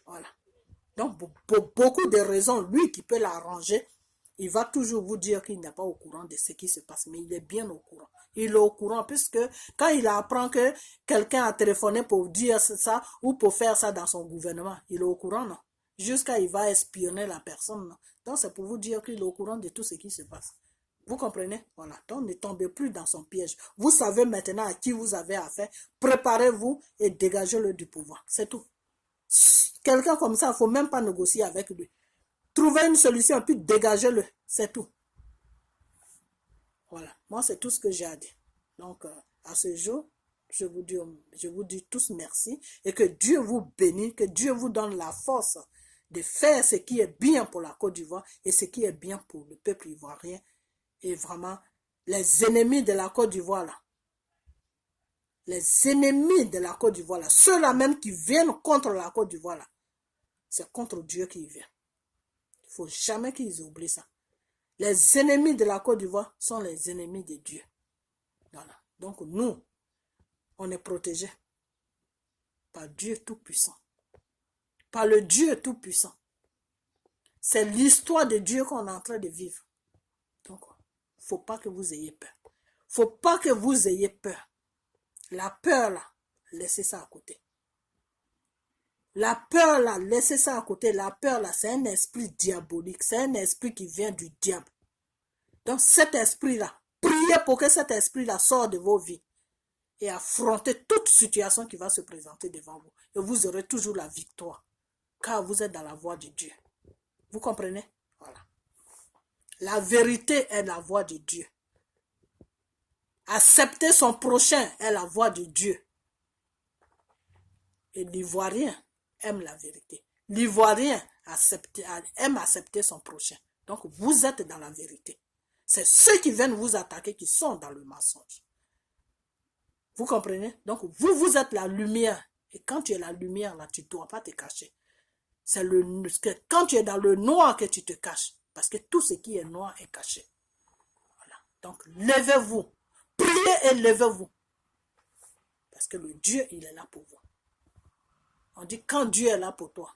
Voilà. Donc, pour beaucoup de raisons, lui qui peut l'arranger, il va toujours vous dire qu'il n'est pas au courant de ce qui se passe, mais il est bien au courant. Il est au courant puisque quand il apprend que quelqu'un a téléphoné pour dire ça ou pour faire ça dans son gouvernement, il est au courant, non? Jusqu'à il va espionner la personne, non? Donc, c'est pour vous dire qu'il est au courant de tout ce qui se passe. Vous comprenez? Voilà. Donc, ne tombez plus dans son piège. Vous savez maintenant à qui vous avez affaire. Préparez-vous et dégagez-le du pouvoir. C'est tout. Quelqu'un comme ça, il ne faut même pas négocier avec lui. Trouvez une solution, puis dégagez-le. C'est tout. Voilà. Moi, c'est tout ce que j'ai à dire. Donc, à ce jour, je vous dis tous merci. Et que Dieu vous bénisse, que Dieu vous donne la force de faire ce qui est bien pour la Côte d'Ivoire et ce qui est bien pour le peuple ivoirien. Et vraiment, les ennemis de la Côte d'Ivoire, là, les ennemis de la Côte d'Ivoire, là, ceux-là même qui viennent contre la Côte d'Ivoire, là, c'est contre Dieu qu'ils viennent. Il ne faut jamais qu'ils oublient ça. Les ennemis de la Côte d'Ivoire sont les ennemis de Dieu. Voilà. Donc nous, on est protégés par Dieu Tout-Puissant. Par le Dieu Tout-Puissant. C'est l'histoire de Dieu qu'on est en train de vivre. Donc, il ne faut pas que vous ayez peur. Il ne faut pas que vous ayez peur. La peur, là, laissez ça à côté. La peur, là, laissez ça à côté. La peur, là, c'est un esprit diabolique. C'est un esprit qui vient du diable. Donc, cet esprit-là, priez pour que cet esprit-là sorte de vos vies et affrontez toute situation qui va se présenter devant vous. Et vous aurez toujours la victoire, car vous êtes dans la voie de Dieu. Vous comprenez? Voilà. La vérité est la voie de Dieu. Accepter son prochain est la voie de Dieu. Et l'Ivoirien aime la vérité. L'Ivoirien aime accepter son prochain. Donc, vous êtes dans la vérité. C'est ceux qui viennent vous attaquer qui sont dans le mensonge. Vous comprenez? Donc, vous êtes la lumière. Et quand tu es la lumière, là, tu ne dois pas te cacher. C'est quand tu es dans le noir que tu te caches. Parce que tout ce qui est noir est caché. Voilà. Donc, levez-vous. Priez et levez-vous. Parce que le Dieu, il est là pour vous. On dit quand Dieu est là pour toi.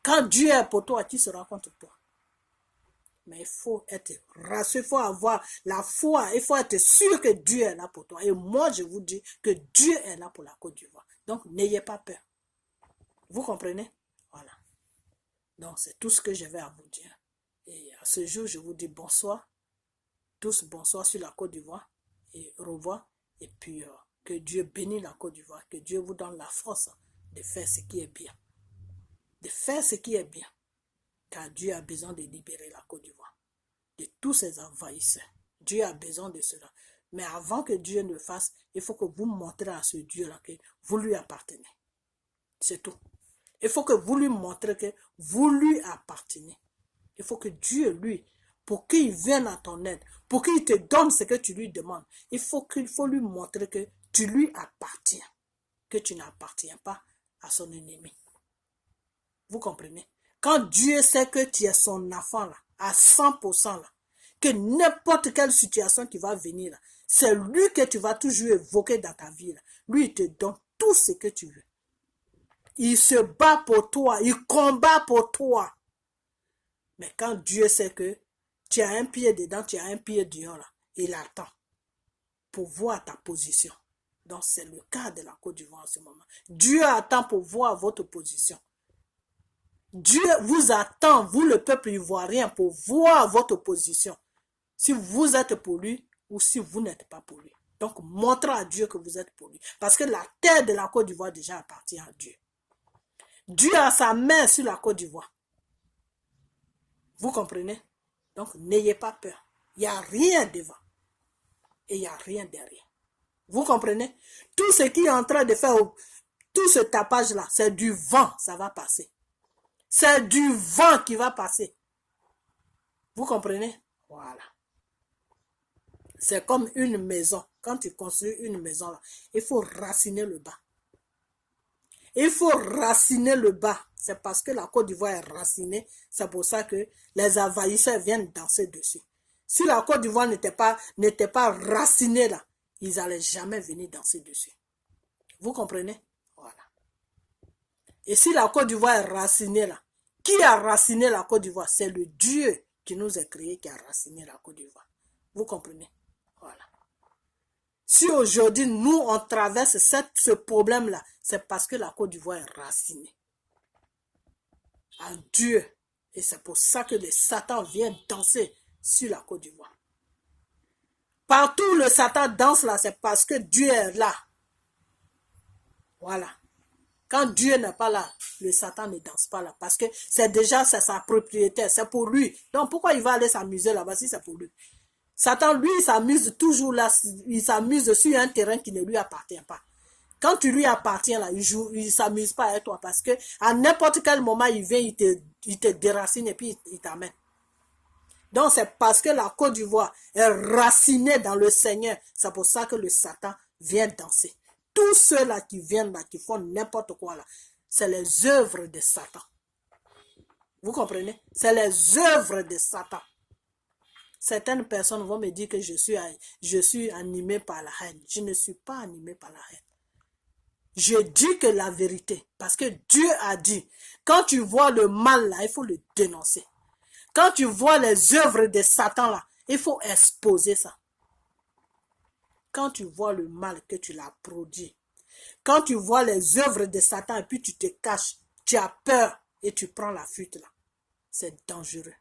Quand Dieu est pour toi, qui sera contre toi? Mais il faut être rassuré, il faut avoir la foi, il faut être sûr que Dieu est là pour toi. Et moi, je vous dis que Dieu est là pour la Côte d'Ivoire. Donc, n'ayez pas peur. Vous comprenez? Voilà. Donc, c'est tout ce que je vais à vous dire. Et à ce jour, je vous dis bonsoir. Tous bonsoir sur la Côte d'Ivoire. Et au revoir. Et puis, que Dieu bénisse la Côte d'Ivoire. Que Dieu vous donne la force de faire ce qui est bien. De faire ce qui est bien. Car Dieu a besoin de libérer la Côte d'Ivoire de tous ses envahisseurs. Dieu a besoin de cela. Mais avant que Dieu ne le fasse, il faut que vous montrez à ce Dieu-là que vous lui appartenez. C'est tout. Il faut que vous lui montrez que vous lui appartenez. Il faut que Dieu, lui, pour qu'il vienne à ton aide, pour qu'il te donne ce que tu lui demandes, il faut lui montrer que tu lui appartiens, que tu n'appartiens pas à son ennemi. Vous comprenez? Quand Dieu sait que tu es son enfant là, à 100% là, que n'importe quelle situation qui va venir là, c'est lui que tu vas toujours évoquer dans ta vie là. Lui, il te donne tout ce que tu veux. Il se bat pour toi, il combat pour toi. Mais quand Dieu sait que tu as un pied dedans, tu as un pied dehors là, il attend pour voir ta position. Donc, c'est le cas de la Côte d'Ivoire en ce moment. Dieu attend pour voir votre position. Dieu vous attend, vous le peuple ivoirien, pour voir votre position. Si vous êtes pour lui ou si vous n'êtes pas pour lui. Donc, montrez à Dieu que vous êtes pour lui. Parce que la terre de la Côte d'Ivoire déjà appartient à Dieu. Dieu a sa main sur la Côte d'Ivoire. Vous comprenez? Donc, n'ayez pas peur. Il n'y a rien devant. Et il n'y a rien derrière. Vous comprenez? Tout ce qui est en train de faire, tout ce tapage-là, c'est du vent, ça va passer. C'est du vent qui va passer. Vous comprenez? Voilà. C'est comme une maison. Quand tu construis une maison, là, il faut raciner le bas. Il faut raciner le bas. C'est parce que la Côte d'Ivoire est racinée. C'est pour ça que les envahisseurs viennent danser dessus. Si la Côte d'Ivoire n'était pas racinée là, ils n'allaient jamais venir danser dessus. Vous comprenez? Voilà. Et si la Côte d'Ivoire est racinée là, qui a raciné la Côte d'Ivoire? C'est le Dieu qui nous a créés qui a raciné la Côte d'Ivoire. Vous comprenez? Voilà. Si aujourd'hui, nous, on traverse ce problème-là, c'est parce que la Côte d'Ivoire est racinée à Dieu. Et c'est pour ça que le Satan vient danser sur la Côte d'Ivoire. Partout le Satan danse là, c'est parce que Dieu est là. Voilà. Quand Dieu n'est pas là, le Satan ne danse pas là. Parce que c'est sa propriété, c'est pour lui. Donc pourquoi il va aller s'amuser là-bas si c'est pour lui? Satan, lui, il s'amuse toujours là, il s'amuse sur un terrain qui ne lui appartient pas. Quand tu lui appartiens là, il s'amuse pas avec toi parce que à n'importe quel moment il vient, il te déracine et puis il t'amène. Donc c'est parce que la Côte d'Ivoire est racinée dans le Seigneur, c'est pour ça que le Satan vient danser. Tous ceux-là qui viennent là, qui font n'importe quoi là, c'est les œuvres de Satan. Vous comprenez? C'est les œuvres de Satan. Certaines personnes vont me dire que je suis animé par la haine. Je ne suis pas animé par la haine. Je dis que la vérité. Parce que Dieu a dit, quand tu vois le mal là, il faut le dénoncer. Quand tu vois les œuvres de Satan là, il faut exposer ça. Quand tu vois le mal que tu l'as produit, quand tu vois les œuvres de Satan et puis tu te caches, tu as peur et tu prends la fuite là, c'est dangereux.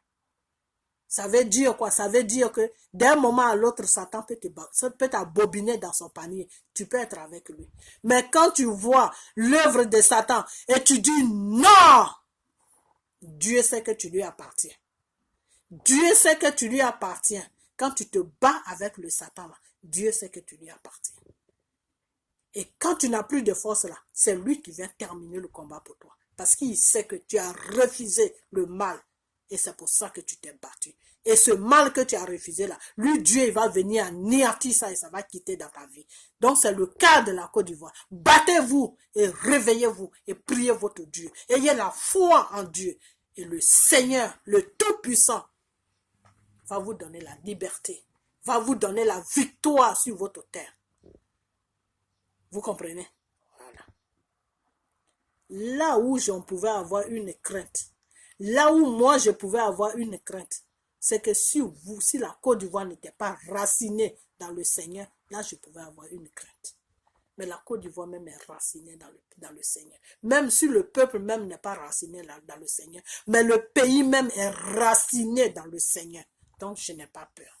Ça veut dire quoi? Ça veut dire que d'un moment à l'autre, Satan peut t'abobiner dans son panier. Tu peux être avec lui. Mais quand tu vois l'œuvre de Satan et tu dis non, Dieu sait que tu lui appartiens. Dieu sait que tu lui appartiens. Quand tu te bats avec le Satan, là, Dieu sait que tu lui appartiens. Et quand tu n'as plus de force là, c'est lui qui vient terminer le combat pour toi. Parce qu'il sait que tu as refusé le mal. Et c'est pour ça que tu t'es battu. Et ce mal que tu as refusé là, lui, Dieu, il va venir anéantir ça et ça va quitter dans ta vie. Donc, c'est le cas de la Côte d'Ivoire. Battez-vous et réveillez-vous et priez votre Dieu. Ayez la foi en Dieu. Et le Seigneur, le Tout-Puissant, va vous donner la liberté. Va vous donner la victoire sur votre terre. Vous comprenez? Voilà. Là où on pouvait avoir une crainte, là où moi je pouvais avoir une crainte, c'est que si la Côte d'Ivoire n'était pas racinée dans le Seigneur, là je pouvais avoir une crainte. Mais la Côte d'Ivoire même est racinée dans le Seigneur. Même si le peuple même n'est pas raciné dans le Seigneur, mais le pays même est raciné dans le Seigneur. Donc je n'ai pas peur.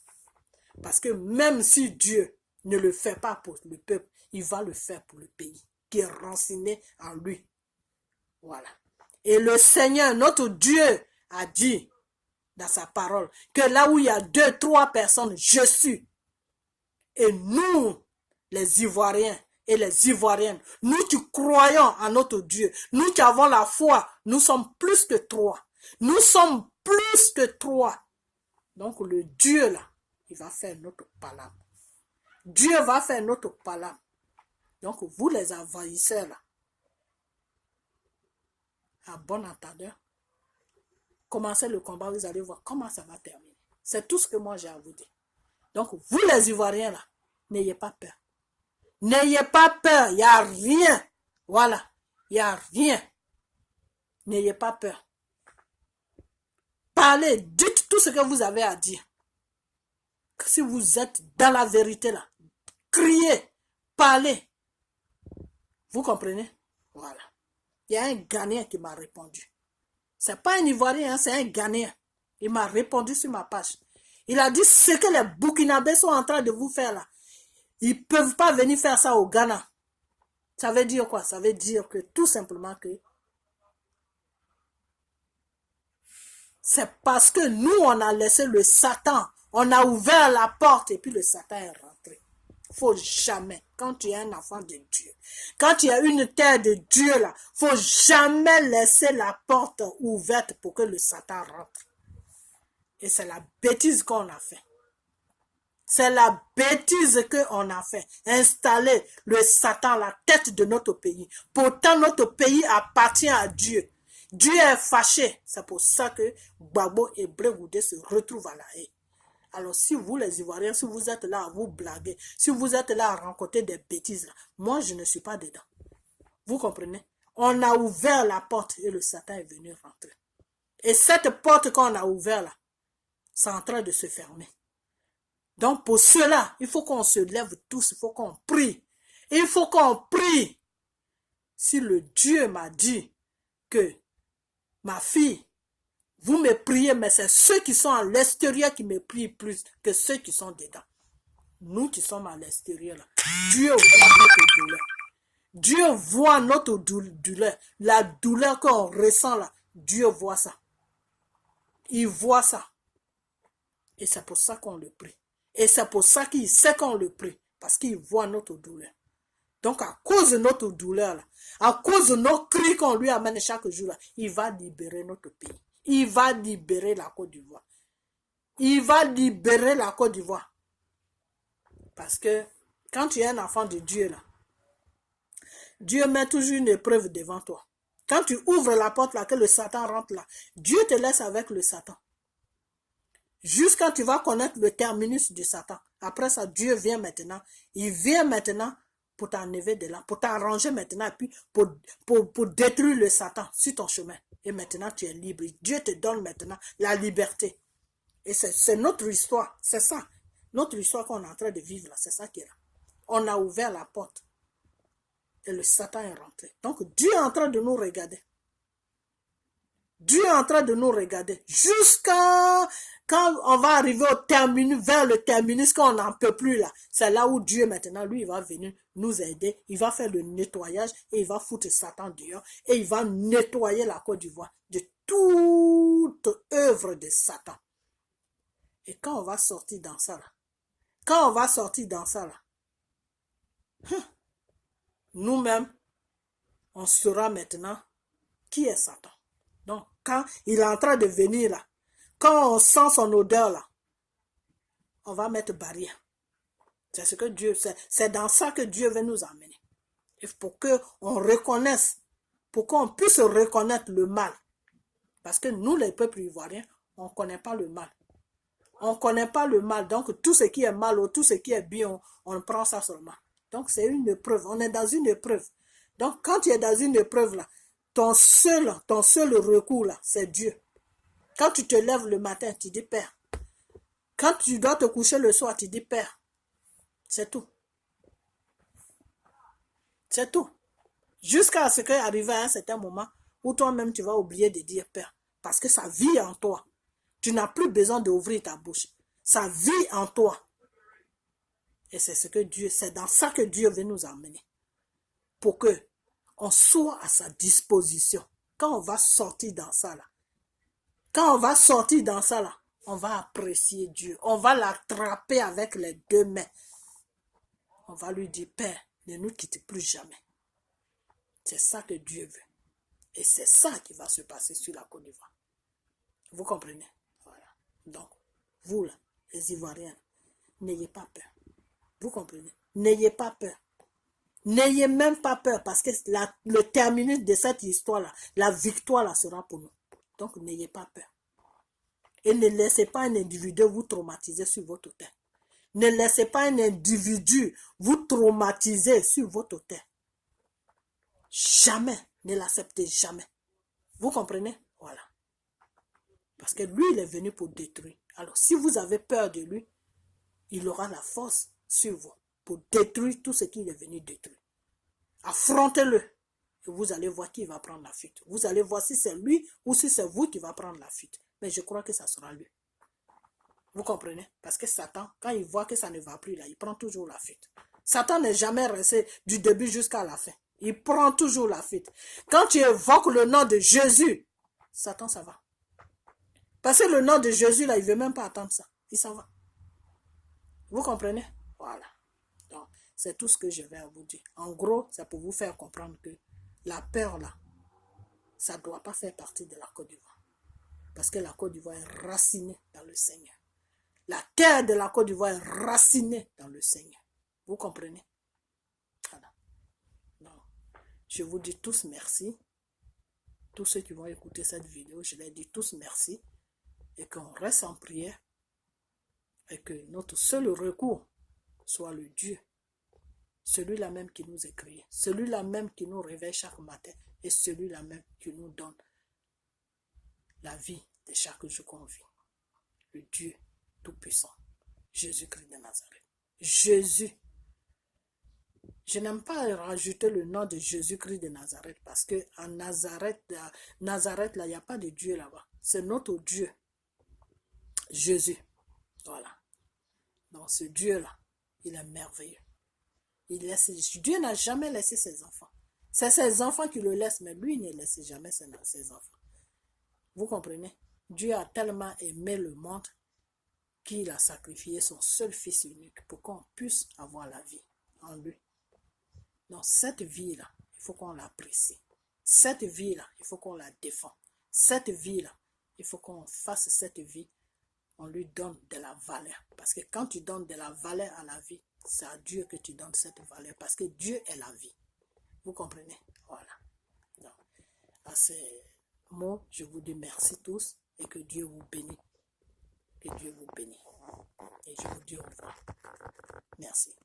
Parce que même si Dieu ne le fait pas pour le peuple, il va le faire pour le pays qui est raciné en lui. Voilà. Et le Seigneur, notre Dieu, a dit dans sa parole que là où il y a 2, 3 personnes, je suis. Et nous, les Ivoiriens et les Ivoiriennes, nous qui croyons en notre Dieu, nous qui avons la foi, nous sommes plus que 3. Nous sommes plus que 3. Donc le Dieu là, il va faire notre palame. Dieu va faire notre palame. Donc vous les envahisseurs là, à bon entendeur, commencez le combat, vous allez voir comment ça va terminer. C'est tout ce que moi j'ai à vous dire. Donc vous les Ivoiriens là, n'ayez pas peur. N'ayez pas peur, il n'y a rien. Voilà, il n'y a rien. N'ayez pas peur. Parlez, dites tout ce que vous avez à dire. Si vous êtes dans la vérité là, criez, parlez. Vous comprenez? Voilà. Il y a un Ghanéen qui m'a répondu. C'est pas un Ivoirien, hein, c'est un Ghanéen. Il m'a répondu sur ma page. Il a dit ce que les Burkinabés sont en train de vous faire là. Ils ne peuvent pas venir faire ça au Ghana. Ça veut dire quoi? Ça veut dire que tout simplement que c'est parce que nous, on a laissé le Satan. On a ouvert la porte et puis le Satan est rentré. Faut jamais, quand tu es un enfant de Dieu, quand tu as une terre de Dieu là, faut jamais laisser la porte ouverte pour que le Satan rentre. Et c'est la bêtise qu'on a fait. C'est la bêtise qu'on a fait. Installer le Satan à la tête de notre pays. Pourtant, notre pays appartient à Dieu. Dieu est fâché. C'est pour ça que Gbagbo et Blé-Goudé se retrouvent à la haie. Alors, si vous, les Ivoiriens, si vous êtes là à vous blaguer, si vous êtes là à rencontrer des bêtises, là, moi, je ne suis pas dedans. Vous comprenez? On a ouvert la porte et le Satan est venu rentrer. Et cette porte qu'on a ouverte là, c'est en train de se fermer. Donc, pour cela, il faut qu'on se lève tous, il faut qu'on prie. Il faut qu'on prie. Si le Dieu m'a dit que, ma fille, vous me priez, mais c'est ceux qui sont à l'extérieur qui me prient plus que ceux qui sont dedans. Nous qui sommes à l'extérieur, là, Dieu voit notre douleur. Dieu voit notre douleur. La douleur qu'on ressent là, Dieu voit ça. Il voit ça. Et c'est pour ça qu'on le prie. Et c'est pour ça qu'il sait qu'on le prie. Parce qu'il voit notre douleur. Donc à cause de notre douleur, là, à cause de nos cris qu'on lui amène chaque jour, là, il va libérer notre pays. Il va libérer la Côte d'Ivoire. Il va libérer la Côte d'Ivoire. Parce que quand tu es un enfant de Dieu, là, Dieu met toujours une épreuve devant toi. Quand tu ouvres la porte là, que le Satan rentre là, Dieu te laisse avec le Satan. Jusqu'à tu vas connaître le terminus du Satan. Après ça, Dieu vient maintenant. Il vient maintenant pour t'enlever de là, pour t'arranger maintenant, et puis pour détruire le Satan sur ton chemin. Et maintenant, tu es libre. Dieu te donne maintenant la liberté. Et c'est notre histoire. C'est ça. Notre histoire qu'on est en train de vivre là. C'est ça qui est là. On a ouvert la porte. Et le Satan est rentré. Donc, Dieu est en train de nous regarder. Dieu est en train de nous regarder. Jusqu'à quand on va arriver au terminus, vers le terminus, quand on n'en peut plus là. C'est là où Dieu maintenant, lui, il va venir nous aider. Il va faire le nettoyage et il va foutre Satan dehors. Et il va nettoyer la Côte d'Ivoire de toute œuvre de Satan. Et quand on va sortir dans ça là, quand on va sortir dans ça là, nous-mêmes, on saura maintenant qui est Satan. Donc, quand il est en train de venir là, quand on sent son odeur là, on va mettre barrière. C'est ce que Dieu, c'est dans ça que Dieu veut nous emmener. Et pour qu'on reconnaisse, pour qu'on puisse reconnaître le mal. Parce que nous, les peuples ivoiriens, on ne connaît pas le mal. On ne connaît pas le mal. Donc, tout ce qui est mal ou tout ce qui est bien, on prend ça seulement. Donc, c'est une épreuve. On est dans une épreuve. Donc, quand tu es dans une épreuve là, ton seul recours là, c'est Dieu. Quand tu te lèves le matin, tu dis Père. Quand tu dois te coucher le soir, tu dis Père. C'est tout. C'est tout. Jusqu'à ce qu'arrive à un certain moment où toi-même tu vas oublier de dire Père. Parce que ça vit en toi. Tu n'as plus besoin d'ouvrir ta bouche. Ça vit en toi. Et c'est ce que Dieu, c'est dans ça que Dieu veut nous emmener. Pour que on soit à sa disposition. Quand on va sortir dans ça là, quand on va sortir dans ça là, on va apprécier Dieu. On va l'attraper avec les deux mains. On va lui dire, Père, ne nous quitte plus jamais. C'est ça que Dieu veut. Et c'est ça qui va se passer sur la Côte d'Ivoire. Vous comprenez? Voilà. Donc, vous là, les Ivoiriens, n'ayez pas peur. Vous comprenez? N'ayez pas peur. N'ayez même pas peur parce que le terminus de cette histoire-là, la victoire-là sera pour nous. Donc, n'ayez pas peur. Et ne laissez pas un individu vous traumatiser sur votre terre. Ne laissez pas un individu vous traumatiser sur votre terre. Jamais. Ne l'acceptez jamais. Vous comprenez? Voilà. Parce que lui, il est venu pour détruire. Alors, si vous avez peur de lui, il aura la force sur vous pour détruire tout ce qu'il est venu détruire. Affrontez-le. Et vous allez voir qui va prendre la fuite. Vous allez voir si c'est lui ou si c'est vous qui va prendre la fuite. Mais je crois que ça sera lui. Vous comprenez? Parce que Satan, quand il voit que ça ne va plus là, il prend toujours la fuite. Satan n'est jamais resté du début jusqu'à la fin. Il prend toujours la fuite. Quand tu évoques le nom de Jésus, Satan, ça va. Parce que le nom de Jésus, là, il ne veut même pas attendre ça. Il s'en va. Vous comprenez? Voilà. Donc, c'est tout ce que je vais vous dire. En gros, c'est pour vous faire comprendre que la peur, là, ça ne doit pas faire partie de la Côte d'Ivoire. Parce que la Côte d'Ivoire est racinée dans le Seigneur. La terre de la Côte d'Ivoire est racinée dans le Seigneur. Vous comprenez? Voilà. Donc, je vous dis tous merci. Tous ceux qui vont écouter cette vidéo, je leur dis tous merci. Et qu'on reste en prière. Et que notre seul recours soit le Dieu. Celui-là même qui nous est créé. Celui-là même qui nous réveille chaque matin. Et celui-là même qui nous donne la vie de chaque jour qu'on vit. Le Dieu Tout-Puissant. Jésus-Christ de Nazareth. Jésus. Je n'aime pas rajouter le nom de Jésus-Christ de Nazareth parce que en Nazareth, là, il n'y a pas de Dieu là-bas. C'est notre Dieu. Jésus. Voilà. Donc ce Dieu-là, il est merveilleux. Dieu n'a jamais laissé ses enfants. C'est ses enfants qui le laissent, mais lui, il ne laisse jamais ses enfants. Vous comprenez? Dieu a tellement aimé le monde qu'il a sacrifié son seul fils unique pour qu'on puisse avoir la vie en lui. Donc cette vie-là, il faut qu'on l'apprécie. Cette vie-là, il faut qu'on la défende. Cette vie-là, il faut qu'on fasse cette vie, on lui donne de la valeur. Parce que quand tu donnes de la valeur à la vie, c'est à Dieu que tu donnes cette valeur. Parce que Dieu est la vie. Vous comprenez? Voilà. Donc, à ces mots, je vous dis merci tous et que Dieu vous bénisse. Que Dieu vous bénisse. Et je vous dis au revoir. Merci.